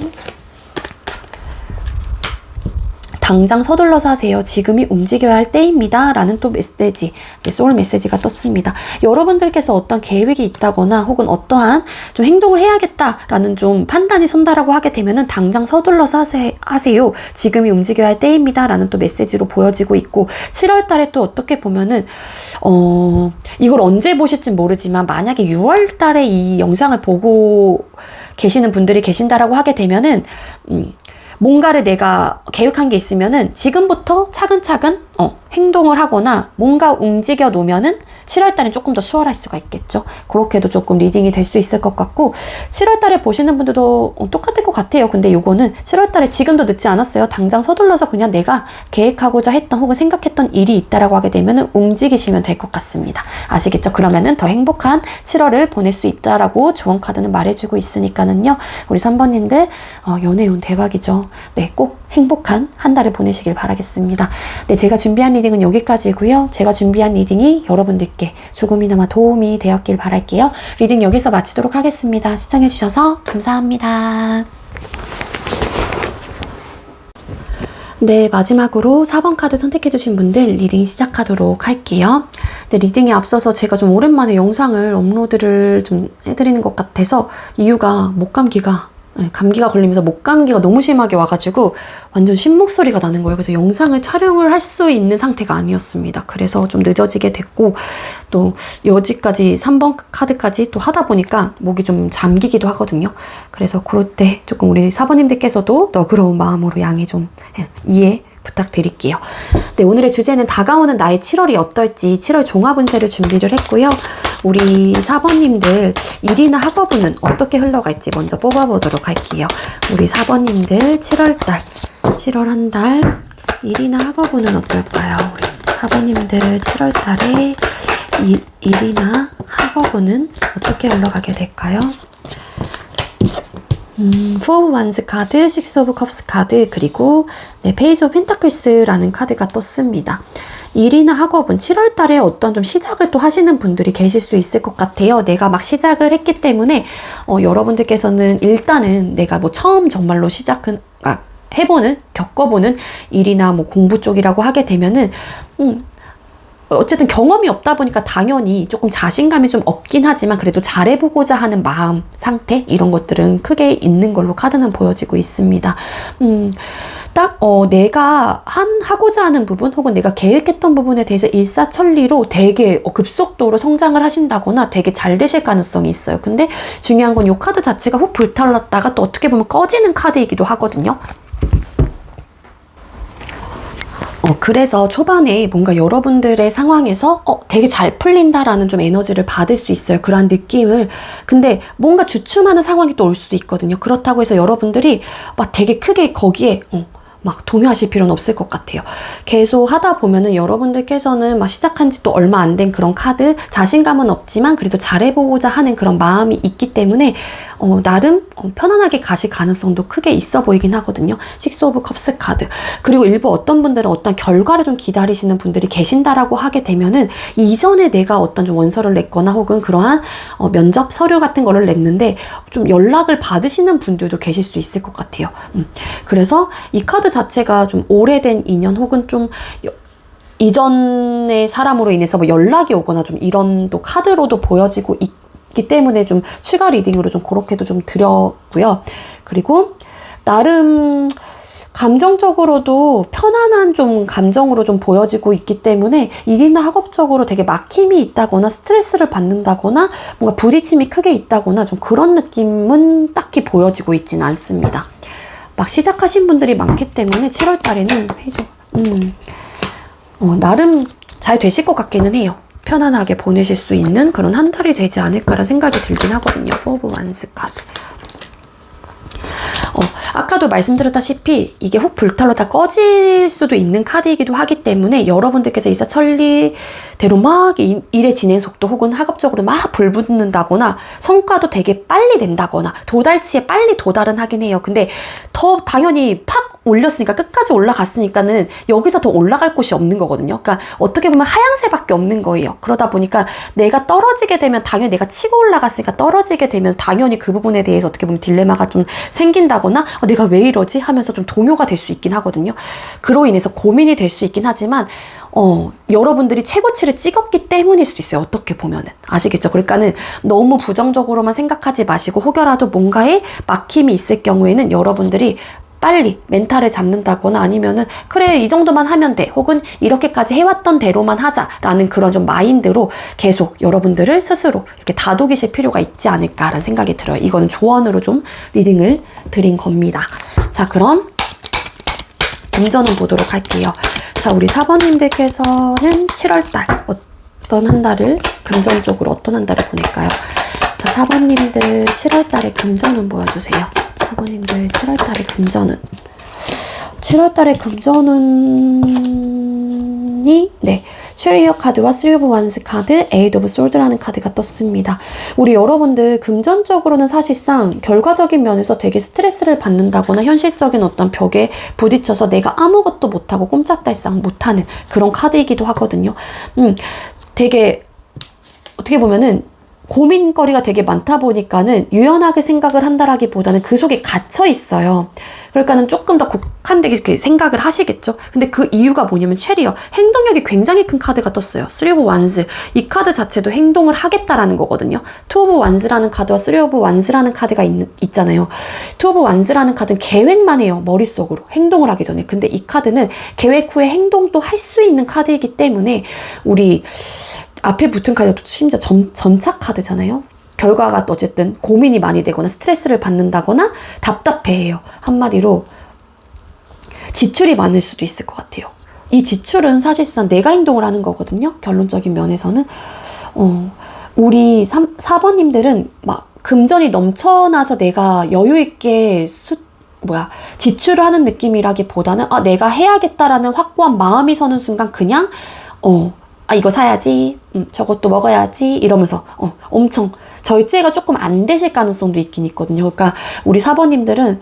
당장 서둘러서 하세요. 지금이 움직여야 할 때입니다. 라는 또 메시지, 소울 메시지가 떴습니다. 여러분들께서 어떤 계획이 있다거나 혹은 어떠한 좀 행동을 해야겠다라는 좀 판단이 선다라고 하게 되면은 당장 서둘러서 하세요. 지금이 움직여야 할 때입니다. 라는 또 메시지로 보여지고 있고 7월 달에 또 어떻게 보면은 이걸 언제 보실지 모르지만 만약에 6월 달에 이 영상을 보고 계시는 분들이 계신다라고 하게 되면은 뭔가를 내가 계획한 게 있으면은 지금부터 차근차근 행동을 하거나 뭔가 움직여 놓으면은 7월 달엔 조금 더 수월할 수가 있겠죠. 그렇게도 조금 리딩이 될 수 있을 것 같고 7월 달에 보시는 분들도 똑같을 것 같아요. 근데 요거는 7월 달에 지금도 늦지 않았어요. 당장 서둘러서 그냥 내가 계획하고자 했던 혹은 생각했던 일이 있다라고 하게 되면은 움직이시면 될 것 같습니다. 아시겠죠? 그러면은 더 행복한 7월을 보낼 수 있다라고 조언 카드는 말해주고 있으니까는요. 우리 3번님들 연애운 대박이죠. 네, 꼭 행복한 한 달을 보내시길 바라겠습니다. 네, 제가 준비한 리딩은 여기까지고요. 제가 준비한 리딩이 여러분들께 조금이나마 도움이 되었길 바랄게요. 리딩 여기서 마치도록 하겠습니다. 시청해주셔서 감사합니다. 네, 마지막으로 4번 카드 선택해주신 분들 리딩 시작하도록 할게요. 네, 리딩에 앞서서 제가 좀 오랜만에 영상을 업로드를 좀 해드리는 것 같아서 이유가 감기가 걸리면서 목감기가 너무 심하게 와가지고 완전 쉰목소리가 나는 거예요. 그래서 영상을 촬영을 할 수 있는 상태가 아니었습니다. 그래서 좀 늦어지게 됐고 또 여기까지 3번 카드까지 또 하다 보니까 목이 좀 잠기기도 하거든요. 그래서 그럴 때 조금 우리 4번님들께서도 너그러운 마음으로 양해 좀 이해 부탁드릴게요. 네, 오늘의 주제는 다가오는 나의 7월이 어떨지 7월 종합운세를 준비를 했고요. 우리 4번님들 일이나 학업운은 어떻게 흘러갈지 먼저 뽑아보도록 할게요. 우리 4번님들 7월 한 달 일이나 학업운은 어떨까요? 우리 4번님들 7월 달에 일이나 학업운은 어떻게 흘러가게 될까요? 4 of Wands 카드, 6 of Cups 카드, 그리고 페이지 오브 펜타클스라는 카드가 떴습니다. 일이나 학업은 7월 달에 어떤 좀 시작을 또 하시는 분들이 계실 수 있을 것 같아요. 내가 막 시작을 했기 때문에 여러분들께서는 일단은 내가 뭐 처음 정말로 겪어보는 일이나 뭐 공부 쪽이라고 하게 되면은 어쨌든 경험이 없다 보니까 당연히 조금 자신감이 좀 없긴 하지만 그래도 잘해보고자 하는 마음 상태 이런 것들은 크게 있는 걸로 카드는 보여지고 있습니다. 딱 내가 하고자 하는 부분 혹은 내가 계획했던 부분에 대해서 일사천리로 되게 급속도로 성장을 하신다거나 되게 잘 되실 가능성이 있어요. 근데 중요한 건 이 카드 자체가 훅 불타올랐다가 또 어떻게 보면 꺼지는 카드이기도 하거든요. 그래서 초반에 뭔가 여러분들의 상황에서 되게 잘 풀린다라는 좀 에너지를 받을 수 있어요. 그러한 느낌을. 근데 뭔가 주춤하는 상황이 또 올 수도 있거든요. 그렇다고 해서 여러분들이 막 되게 크게 거기에 막 동요하실 필요는 없을 것 같아요. 계속 하다 보면은 여러분들께서는 막 시작한 지 또 얼마 안 된 그런 카드, 자신감은 없지만 그래도 잘해보고자 하는 그런 마음이 있기 때문에 나름 편안하게 가실 가능성도 크게 있어 보이긴 하거든요. 6 of Cups 카드. 그리고 일부 어떤 분들은 어떤 결과를 좀 기다리시는 분들이 계신다라고 하게 되면은 이전에 내가 어떤 좀 원서를 냈거나 혹은 그러한 면접 서류 같은 거를 냈는데 좀 연락을 받으시는 분들도 계실 수 있을 것 같아요. 그래서 이 카드 자체가 좀 오래된 인연 혹은 좀 이전의 사람으로 인해서 뭐 연락이 오거나 좀 이런 또 카드로도 보여지고 있기 때문에 좀 추가 리딩으로 좀 그렇게도 좀 드렸고요. 그리고 나름 감정적으로도 편안한 좀 감정으로 좀 보여지고 있기 때문에 일이나 학업적으로 되게 막힘이 있다거나 스트레스를 받는다거나 뭔가 부딪힘이 크게 있다거나 좀 그런 느낌은 딱히 보여지고 있진 않습니다. 막 시작하신 분들이 많기 때문에 7월 달에는 나름 잘 되실 것 같기는 해요. 편안하게 보내실 수 있는 그런 한 달이 되지 않을까라는 생각이 들긴 하거든요. 4 오브 완스 카드. 아까도 말씀드렸다시피 이게 훅 불탈로 다 꺼질 수도 있는 카드이기도 하기 때문에 여러분들께서 일사천리대로 막 일의 진행 속도 혹은 학업적으로 막 불붙는다거나 성과도 되게 빨리 낸다거나 도달치에 빨리 도달은 하긴 해요. 근데 더 당연히 팍 올렸으니까 끝까지 올라갔으니까는 여기서 더 올라갈 곳이 없는 거거든요. 그러니까 어떻게 보면 하향세밖에 없는 거예요. 그러다 보니까 내가 떨어지게 되면 당연히 내가 치고 올라갔으니까 떨어지게 되면 당연히 그 부분에 대해서 어떻게 보면 딜레마가 좀 생긴다거나 내가 왜 이러지? 하면서 좀 동요가 될 수 있긴 하거든요. 그로 인해서 고민이 될 수 있긴 하지만 여러분들이 최고치를 찍었기 때문일 수도 있어요. 어떻게 보면은. 아시겠죠? 그러니까는 너무 부정적으로만 생각하지 마시고 혹여라도 뭔가에 막힘이 있을 경우에는 여러분들이 빨리 멘탈을 잡는다거나 아니면은 그래 이 정도만 하면 돼 혹은 이렇게까지 해왔던 대로만 하자라는 그런 좀 마인드로 계속 여러분들을 스스로 이렇게 다독이실 필요가 있지 않을까라는 생각이 들어요. 이거는 조언으로 좀 리딩을 드린 겁니다. 자, 그럼 금전운 보도록 할게요. 자, 우리 4번님들께서는 7월달 어떤 한 달을 금전 쪽으로 어떤 한 달을 보낼까요? 자, 4번님들 7월달에 금전운 보여주세요. 4번님들 7월달에 금전운. 7월달에 금전운이 쉐리어 카드와 3 오브 완스 카드, 8 오브 솔드라는 카드가 떴습니다. 우리 여러분들 금전적으로는 사실상 결과적인 면에서 되게 스트레스를 받는다거나 현실적인 어떤 벽에 부딪혀서 내가 아무것도 못하고 꼼짝달싹 못하는 그런 카드이기도 하거든요. 되게 어떻게 보면은 고민거리가 되게 많다 보니까는 유연하게 생각을 한다라기보다는 그 속에 갇혀 있어요. 그러니까는 조금 더 국한되게 생각을 하시겠죠? 근데 그 이유가 뭐냐면 체리어. 행동력이 굉장히 큰 카드가 떴어요. 3 오브 완스. 이 카드 자체도 행동을 하겠다라는 거거든요. 2 오브 완스라는 카드와 3 오브 완스라는 카드가 있잖아요. 2 오브 완스라는 카드는 계획만 해요. 머릿속으로. 행동을 하기 전에. 근데 이 카드는 계획 후에 행동도 할 수 있는 카드이기 때문에 우리 앞에 붙은 카드도 심지어 전차 카드잖아요. 결과가 또 어쨌든 고민이 많이 되거나 스트레스를 받는다거나 답답해해요. 한마디로 지출이 많을 수도 있을 것 같아요. 이 지출은 사실상 내가 행동을 하는 거거든요. 결론적인 면에서는 우리 4번님들은 막 금전이 넘쳐나서 내가 여유 있게 지출을 하는 느낌이라기보다는 내가 해야겠다라는 확고한 마음이 서는 순간 그냥 이거 사야지, 저것도 먹어야지 이러면서 엄청 절제가 조금 안 되실 가능성도 있긴 있거든요. 그러니까 우리 4번님들은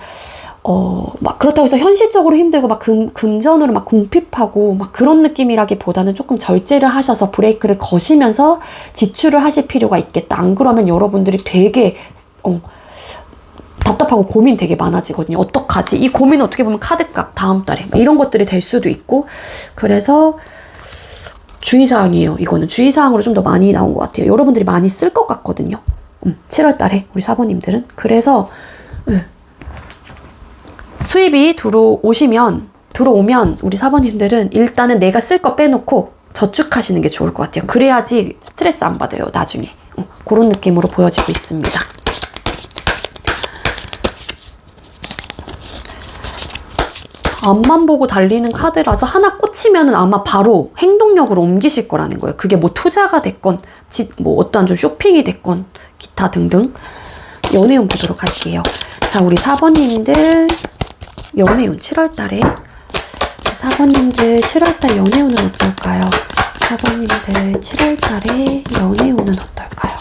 막 그렇다고 해서 현실적으로 힘들고 막 금전으로 막 궁핍하고 막 그런 느낌이라기보다는 조금 절제를 하셔서 브레이크를 거시면서 지출을 하실 필요가 있겠다. 안 그러면 여러분들이 되게 답답하고 고민 되게 많아지거든요. 어떡하지? 이 고민은 어떻게 보면 카드값 다음 달에 이런 것들이 될 수도 있고 그래서 주의사항이에요. 이거는 주의사항으로 좀 더 많이 나온 것 같아요. 여러분들이 많이 쓸 것 같거든요. 7월달에 우리 4번님들은. 그래서 수입이 들어오면 우리 4번님들은 일단은 내가 쓸 거 빼놓고 저축하시는 게 좋을 것 같아요. 그래야지 스트레스 안 받아요. 나중에. 그런 느낌으로 보여지고 있습니다. 앞만 보고 달리는 카드라서 하나 꽂히면 아마 바로 행동력으로 옮기실 거라는 거예요. 그게 뭐 투자가 됐건 어떠한 좀 쇼핑이 됐건 기타 등등. 연애운 보도록 할게요. 자, 우리 4번님들 연애운 7월달에 4번님들 7월달 연애운은 어떨까요? 4번님들 7월달에 연애운은 어떨까요?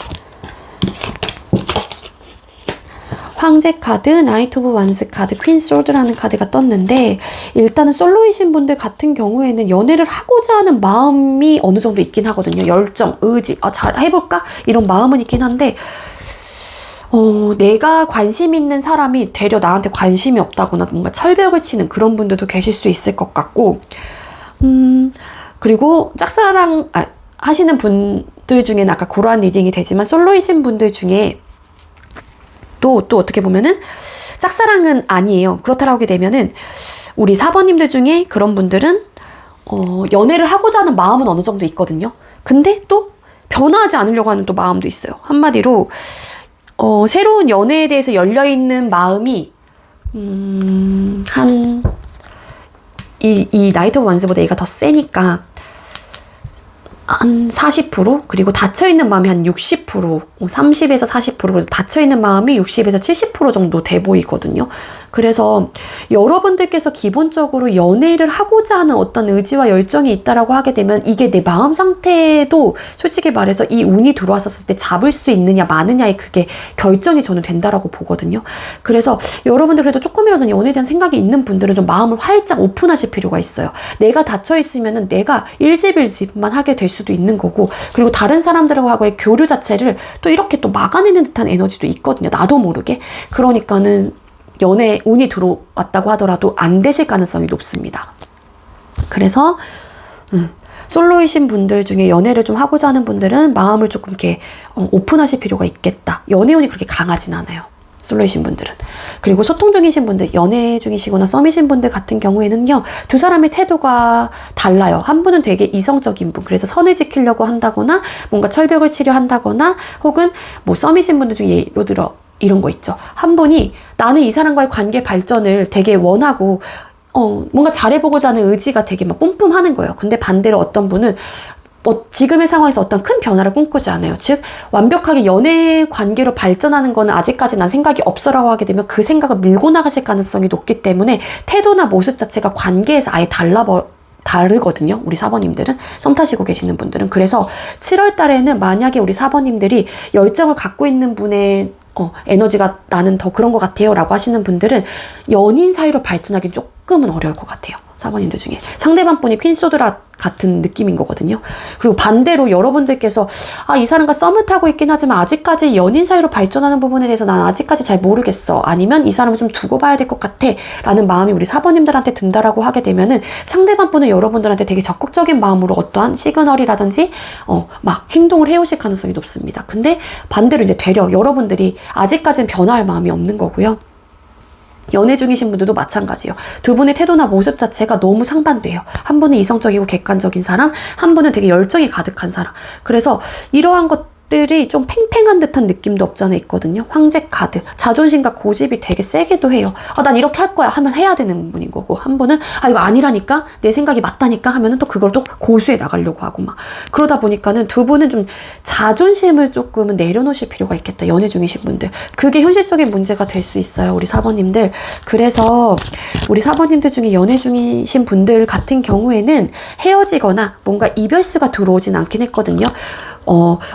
황제 카드, 나이트 오브 완스 카드, 퀸 소드라는 카드가 떴는데 일단은 솔로이신 분들 같은 경우에는 연애를 하고자 하는 마음이 어느 정도 있긴 하거든요. 열정, 의지, 잘 해볼까? 이런 마음은 있긴 한데 내가 관심 있는 사람이 되려 나한테 관심이 없다거나 뭔가 철벽을 치는 그런 분들도 계실 수 있을 것 같고 그리고 짝사랑 하시는 분들 중에는 아까 그러한 리딩이 되지만 솔로이신 분들 중에 또 어떻게 보면은 짝사랑은 아니에요. 그렇다라고 하게 되면은 우리 사번님들 중에 그런 분들은 연애를 하고자 하는 마음은 어느 정도 있거든요. 근데 또 변화하지 않으려고 하는 또 마음도 있어요. 한마디로 새로운 연애에 대해서 열려있는 마음이 이 나이트 오브 완스보다 얘가 더 세니까 한 40%, 그리고 닫혀있는 마음이 한 60%, 30에서 40%, 닫혀있는 마음이 60에서 70% 정도 돼 보이거든요. 그래서 여러분들께서 기본적으로 연애를 하고자 하는 어떤 의지와 열정이 있다라고 하게 되면 이게 내 마음 상태도 솔직히 말해서 이 운이 들어왔었을 때 잡을 수 있느냐 마느냐에 그게 결정이 저는 된다라고 보거든요. 그래서 여러분들 그래도 조금이라도 연애에 대한 생각이 있는 분들은 좀 마음을 활짝 오픈하실 필요가 있어요. 내가 닫혀있으면은 내가 일집일집만 하게 될 수도 있는 거고, 그리고 다른 사람들하고의 교류 자체를 또 이렇게 또 막아내는 듯한 에너지도 있거든요. 나도 모르게. 그러니까는 연애 운이 들어왔다고 하더라도 안 되실 가능성이 높습니다. 그래서 솔로이신 분들 중에 연애를 좀 하고자 하는 분들은 마음을 조금 이렇게 오픈하실 필요가 있겠다. 연애운이 그렇게 강하진 않아요. 솔로이신 분들은. 그리고 소통 중이신 분들, 연애 중이시거나 썸이신 분들 같은 경우에는요, 두 사람의 태도가 달라요. 한 분은 되게 이성적인 분, 그래서 선을 지키려고 한다거나 뭔가 철벽을 치려 한다거나, 혹은 뭐 썸이신 분들 중에 예로 들어 이런 거 있죠. 한 분이 나는 이 사람과의 관계 발전을 되게 원하고 뭔가 잘해보고자 하는 의지가 되게 막 뿜뿜하는 거예요. 근데 반대로 어떤 분은 지금의 상황에서 어떤 큰 변화를 꿈꾸지 않아요. 즉 완벽하게 연애 관계로 발전하는 거는 아직까지 난 생각이 없어라고 하게 되면 그 생각을 밀고 나가실 가능성이 높기 때문에 태도나 모습 자체가 관계에서 아예 다르거든요. 우리 사번님들은, 썸 타시고 계시는 분들은. 그래서 7월 달에는 만약에 우리 사번님들이 열정을 갖고 있는 분의 에너지가 나는 더 그런 것 같아요 라고 하시는 분들은 연인 사이로 발전하기는 조금은 어려울 것 같아요. 사번님들 중에 상대방 분이 퀸소드라 같은 느낌인 거거든요. 그리고 반대로 여러분들께서 이 사람과 썸을 타고 있긴 하지만 아직까지 연인 사이로 발전하는 부분에 대해서 난 아직까지 잘 모르겠어, 아니면 이 사람을 좀 두고 봐야 될 것 같아 라는 마음이 우리 사번님들한테 든다라고 하게 되면은 상대방 분은 여러분들한테 되게 적극적인 마음으로 어떠한 시그널이라든지 막 행동을 해오실 가능성이 높습니다. 근데 반대로 이제 되려 여러분들이 아직까지는 변화할 마음이 없는 거고요. 연애 중이신 분들도 마찬가지예요. 두 분의 태도나 모습 자체가 너무 상반돼요. 한 분은 이성적이고 객관적인 사람, 한 분은 되게 열정이 가득한 사람. 그래서 이러한 것들이 좀 팽팽한 듯한 느낌도 없잖아 있거든요. 황제 카드. 자존심과 고집이 되게 세기도 해요. 난 이렇게 할 거야 하면 해야 되는 분인 거고, 한 분은 이거 아니라니까, 내 생각이 맞다니까 하면은 또 그걸 또 고수해 나가려고 하고 막. 그러다 보니까는 두 분은 좀 자존심을 조금은 내려놓으실 필요가 있겠다. 연애 중이신 분들. 그게 현실적인 문제가 될 수 있어요. 우리 사번님들. 그래서 우리 사번님들 중에 연애 중이신 분들 같은 경우에는 헤어지거나 뭔가 이별수가 들어오진 않긴 했거든요.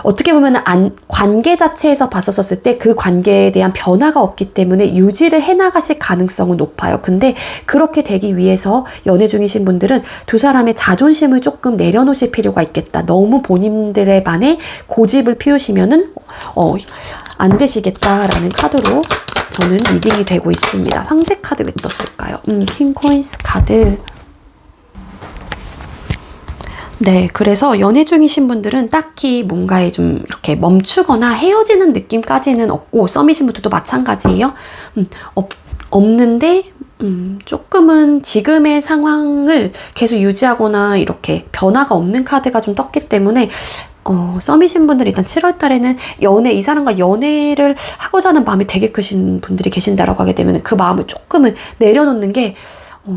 어떻게 보면 관계 자체에서 봤었을 때 그 관계에 대한 변화가 없기 때문에 유지를 해나가실 가능성은 높아요. 근데 그렇게 되기 위해서 연애 중이신 분들은 두 사람의 자존심을 조금 내려놓으실 필요가 있겠다. 너무 본인들의 반에 고집을 피우시면은 안 되시겠다라는 카드로 저는 리딩이 되고 있습니다. 황제 카드 왜 떴을까요? 킹코인스 카드. 네, 그래서 연애 중이신 분들은 딱히 뭔가에 좀 이렇게 멈추거나 헤어지는 느낌까지는 없고, 썸이신 분들도 마찬가지예요. 없는데 조금은 지금의 상황을 계속 유지하거나 이렇게 변화가 없는 카드가 좀 떴기 때문에 썸이신 분들 일단 7월 달에는 이 사람과 연애를 하고자 하는 마음이 되게 크신 분들이 계신다라고 하게 되면 그 마음을 조금은 내려놓는 게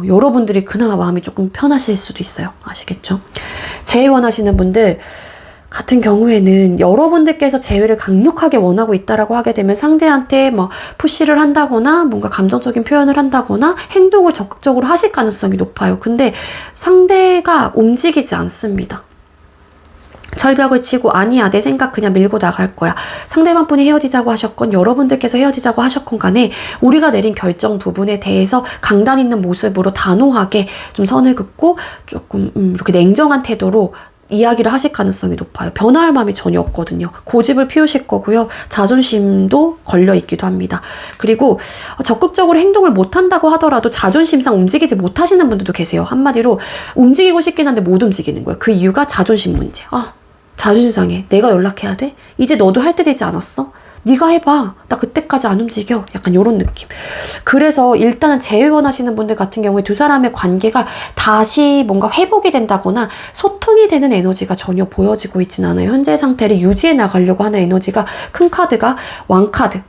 여러분들이 그나마 마음이 조금 편하실 수도 있어요. 아시겠죠? 재회 원하시는 분들 같은 경우에는 여러분들께서 재회를 강력하게 원하고 있다라고 하게 되면 상대한테 뭐 푸시를 한다거나 뭔가 감정적인 표현을 한다거나 행동을 적극적으로 하실 가능성이 높아요. 근데 상대가 움직이지 않습니다. 절벽을 치고 아니야, 내 생각 그냥 밀고 나갈 거야. 상대방 분이 헤어지자고 하셨건 여러분들께서 헤어지자고 하셨건 간에 우리가 내린 결정 부분에 대해서 강단 있는 모습으로 단호하게 좀 선을 긋고 조금 이렇게 냉정한 태도로 이야기를 하실 가능성이 높아요. 변화할 마음이 전혀 없거든요. 고집을 피우실 거고요. 자존심도 걸려있기도 합니다. 그리고 적극적으로 행동을 못한다고 하더라도 자존심상 움직이지 못하시는 분들도 계세요. 한마디로 움직이고 싶긴 한데 못 움직이는 거예요. 그 이유가 자존심 문제. 자존심 상해. 내가 연락해야 돼? 이제 너도 할 때 되지 않았어? 네가 해봐. 나 그때까지 안 움직여. 약간 이런 느낌. 그래서 일단은 재회원하시는 분들 같은 경우에 두 사람의 관계가 다시 뭔가 회복이 된다거나 소통이 되는 에너지가 전혀 보여지고 있진 않아요. 현재 상태를 유지해 나가려고 하는 에너지가 큰 카드가 왕카드,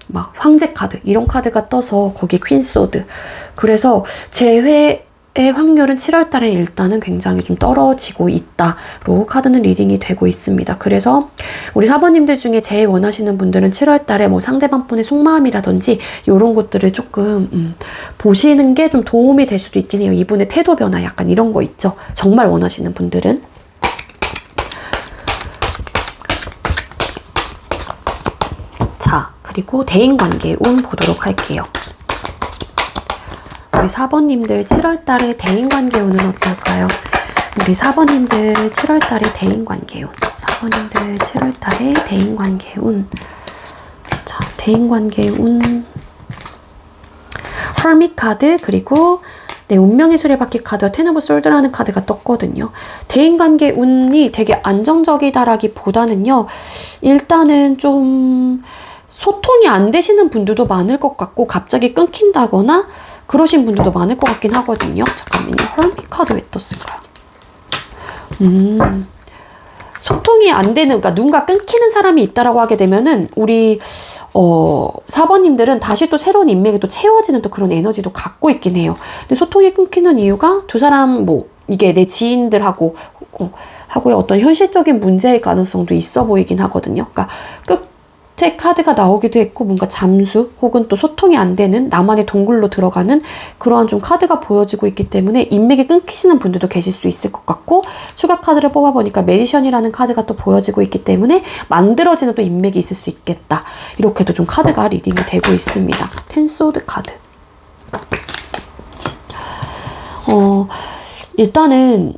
막 황제 카드 이런 카드가 떠서 거기에 퀸소드. 그래서 재회 의 확률은 7월 달에 일단은 굉장히 좀 떨어지고 있다로 카드는 리딩이 되고 있습니다. 그래서 우리 사번님들 중에 제일 원하시는 분들은 7월 달에 뭐 상대방 분의 속마음이라든지 이런 것들을 조금 보시는 게 좀 도움이 될 수도 있긴 해요. 이분의 태도 변화 약간 이런 거 있죠. 정말 원하시는 분들은. 자, 그리고 대인관계 운 보도록 할게요. 우리 4번님들 7월달에 대인관계운은 어떨까요? 우리 4번님들 7월달에 대인관계운. 4번님들 7월달에 대인관계운. 자, 대인관계운. 헐밋 카드, 그리고 네, 운명의 수레바퀴 카드, 텐 오브 솔드라는 카드가 떴거든요. 대인관계 운이 되게 안정적이다라기보다는요, 일단은 좀 소통이 안 되시는 분들도 많을 것 같고, 갑자기 끊긴다거나, 그러신 분들도 많을 것 같긴 하거든요. 잠깐만요. 헐밋 카드 왜 떴을까요? 소통이 안 되는, 그러니까 누군가 끊기는 사람이 있다라고 하게 되면은, 우리, 4번님들은 다시 또 새로운 인맥이 또 채워지는 또 그런 에너지도 갖고 있긴 해요. 근데 소통이 끊기는 이유가 두 사람, 뭐, 이게 내 지인들하고, 하고의 어떤 현실적인 문제일 가능성도 있어 보이긴 하거든요. 그러니까 끝에 카드가 나오기도 했고, 뭔가 잠수 혹은 또 소통이 안 되는 나만의 동굴로 들어가는 그러한 좀 카드가 보여지고 있기 때문에 인맥이 끊기시는 분들도 계실 수 있을 것 같고, 추가 카드를 뽑아보니까 매지션이라는 카드가 또 보여지고 있기 때문에 만들어지는 또 인맥이 있을 수 있겠다. 이렇게도 좀 카드가 리딩이 되고 있습니다. 텐소드 카드. 일단은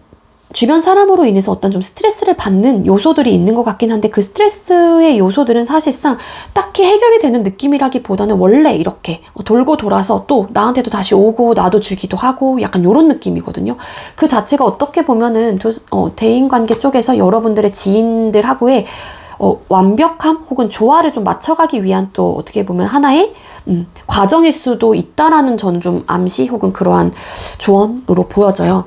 주변 사람으로 인해서 어떤 좀 스트레스를 받는 요소들이 있는 것 같긴 한데, 그 스트레스의 요소들은 사실상 딱히 해결이 되는 느낌이라기보다는 원래 이렇게 돌고 돌아서 또 나한테도 다시 오고 나도 주기도 하고 약간 이런 느낌이거든요. 그 자체가 어떻게 보면은 대인관계 쪽에서 여러분들의 지인들하고의 완벽함 혹은 조화를 좀 맞춰가기 위한 또 어떻게 보면 하나의 과정일 수도 있다라는 저는 좀 암시 혹은 그러한 조언으로 보여져요.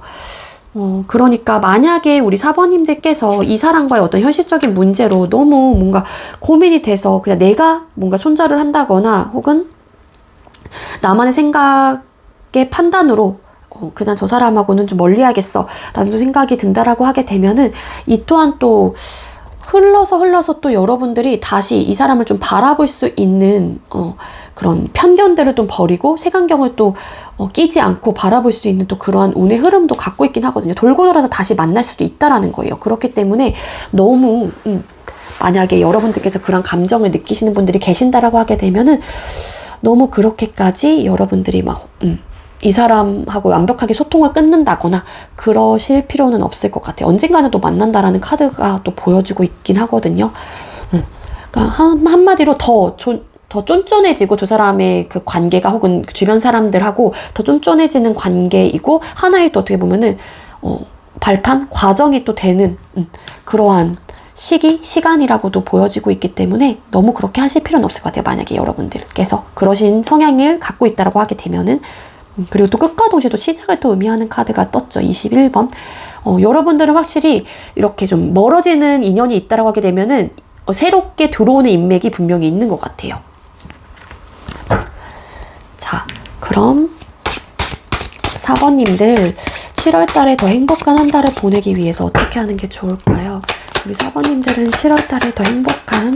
그러니까 만약에 우리 사번님들께서 이 사람과의 어떤 현실적인 문제로 너무 뭔가 고민이 돼서 그냥 내가 뭔가 손절을 한다거나 혹은 나만의 생각의 판단으로 그냥 저 사람하고는 좀 멀리 하겠어 라는 좀 생각이 든다라고 하게 되면은, 이 또한 또 흘러서 또 여러분들이 다시 이 사람을 좀 바라볼 수 있는 그런 편견들을 좀 버리고 색안경을 또 끼지 않고 바라볼 수 있는 또 그러한 운의 흐름도 갖고 있긴 하거든요. 돌고 돌아서 다시 만날 수도 있다라는 거예요. 그렇기 때문에 너무 만약에 여러분들께서 그런 감정을 느끼시는 분들이 계신다라고 하게 되면은 너무 그렇게까지 여러분들이 막 이 사람하고 완벽하게 소통을 끊는다거나 그러실 필요는 없을 것 같아요. 언젠가는 또 만난다라는 카드가 또 보여지고 있긴 하거든요. 그러니까 한마디로 더 쫀쫀해지고 두 사람의 그 관계가 혹은 주변 사람들하고 더 쫀쫀해지는 관계이고, 하나의 또 어떻게 보면은 발판 과정이 또 되는 그러한 시간이라고도 보여지고 있기 때문에 너무 그렇게 하실 필요는 없을 것 같아요. 만약에 여러분들께서 그러신 성향을 갖고 있다라고 하게 되면은. 그리고 또 끝과 동시에 또 시작을 또 의미하는 카드가 떴죠. 21번. 여러분들은 확실히 이렇게 좀 멀어지는 인연이 있다라고 하게 되면은 새롭게 들어오는 인맥이 분명히 있는 것 같아요. 자, 그럼 4번님들 7월 달에 더 행복한 한 달을 보내기 위해서 어떻게 하는 게 좋을까요? 우리 4번님들은 7월 달에 더 행복한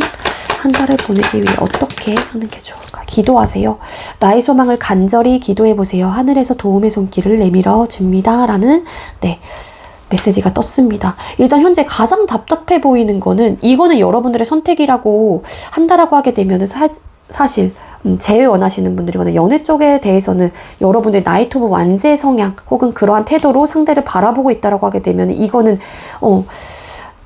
한 달을 보내기 위해 어떻게 하는 게 좋을까? 기도하세요. 나의 소망을 간절히 기도해보세요. 하늘에서 도움의 손길을 내밀어 줍니다. 라는 메시지가 떴습니다. 일단 현재 가장 답답해 보이는 거는, 이거는 여러분들의 선택이라고 한다라고 하게 되면 사실 재회 원하시는 분들이거나 연애 쪽에 대해서는 여러분들이 나이트 오브 완세 성향 혹은 그러한 태도로 상대를 바라보고 있다라고 하게 되면 이거는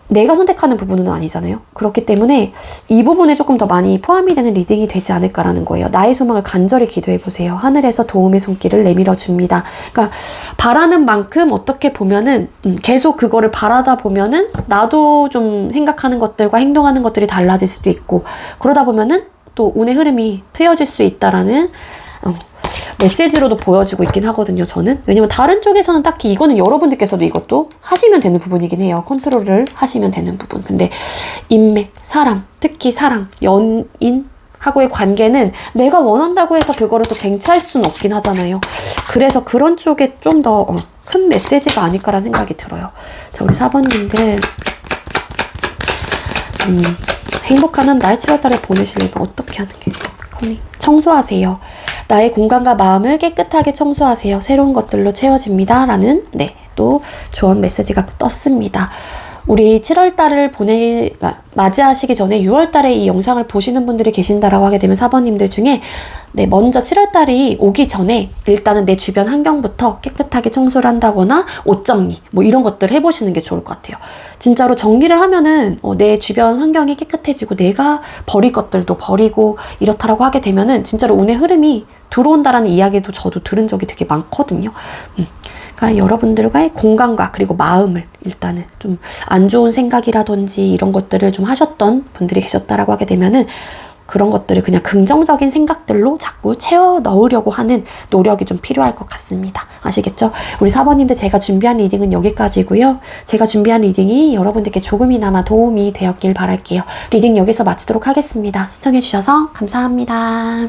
내가 선택하는 부분은 아니잖아요. 그렇기 때문에 이 부분에 조금 더 많이 포함이 되는 리딩이 되지 않을까라는 거예요. 나의 소망을 간절히 기도해 보세요. 하늘에서 도움의 손길을 내밀어 줍니다. 그러니까 바라는 만큼 어떻게 보면은 계속 그거를 바라다 보면은 나도 좀 생각하는 것들과 행동하는 것들이 달라질 수도 있고, 그러다 보면은 또 운의 흐름이 트여질 수 있다라는 메시지로도 보여지고 있긴 하거든요, 저는. 왜냐면 다른 쪽에서는 딱히 이거는 여러분들께서도 이것도 하시면 되는 부분이긴 해요. 컨트롤을 하시면 되는 부분. 근데 인맥, 사람, 특히 사랑, 연인 하고의 관계는 내가 원한다고 해서 그거를 또 쟁취할 수는 없긴 하잖아요. 그래서 그런 쪽에 좀 더 큰 메시지가 아닐까라는 생각이 들어요. 자, 우리 4번님들 행복한 한 날 7월달에 보내시려면 어떻게 하는 게 청소하세요. 나의 공간과 마음을 깨끗하게 청소하세요. 새로운 것들로 채워집니다. 라는 또 조언 메시지가 떴습니다. 우리 7월달을 맞이하시기 전에 6월달에 이 영상을 보시는 분들이 계신다라고 하게 되면 4번님들 중에 먼저 7월달이 오기 전에 일단은 내 주변 환경부터 깨끗하게 청소를 한다거나 옷 정리 이런 것들 해보시는 게 좋을 것 같아요. 진짜로 정리를 하면은 내 주변 환경이 깨끗해지고 내가 버릴 것들도 버리고 이렇다라고 하게 되면은 진짜로 운의 흐름이 들어온다라는 이야기도 저도 들은 적이 되게 많거든요. 그러니까 여러분들과의 공간과 그리고 마음을 일단은 좀 안 좋은 생각이라든지 이런 것들을 좀 하셨던 분들이 계셨다라고 하게 되면은 그런 것들을 그냥 긍정적인 생각들로 자꾸 채워 넣으려고 하는 노력이 좀 필요할 것 같습니다. 아시겠죠? 우리 4번님들 제가 준비한 리딩은 여기까지고요. 제가 준비한 리딩이 여러분들께 조금이나마 도움이 되었길 바랄게요. 리딩 여기서 마치도록 하겠습니다. 시청해주셔서 감사합니다.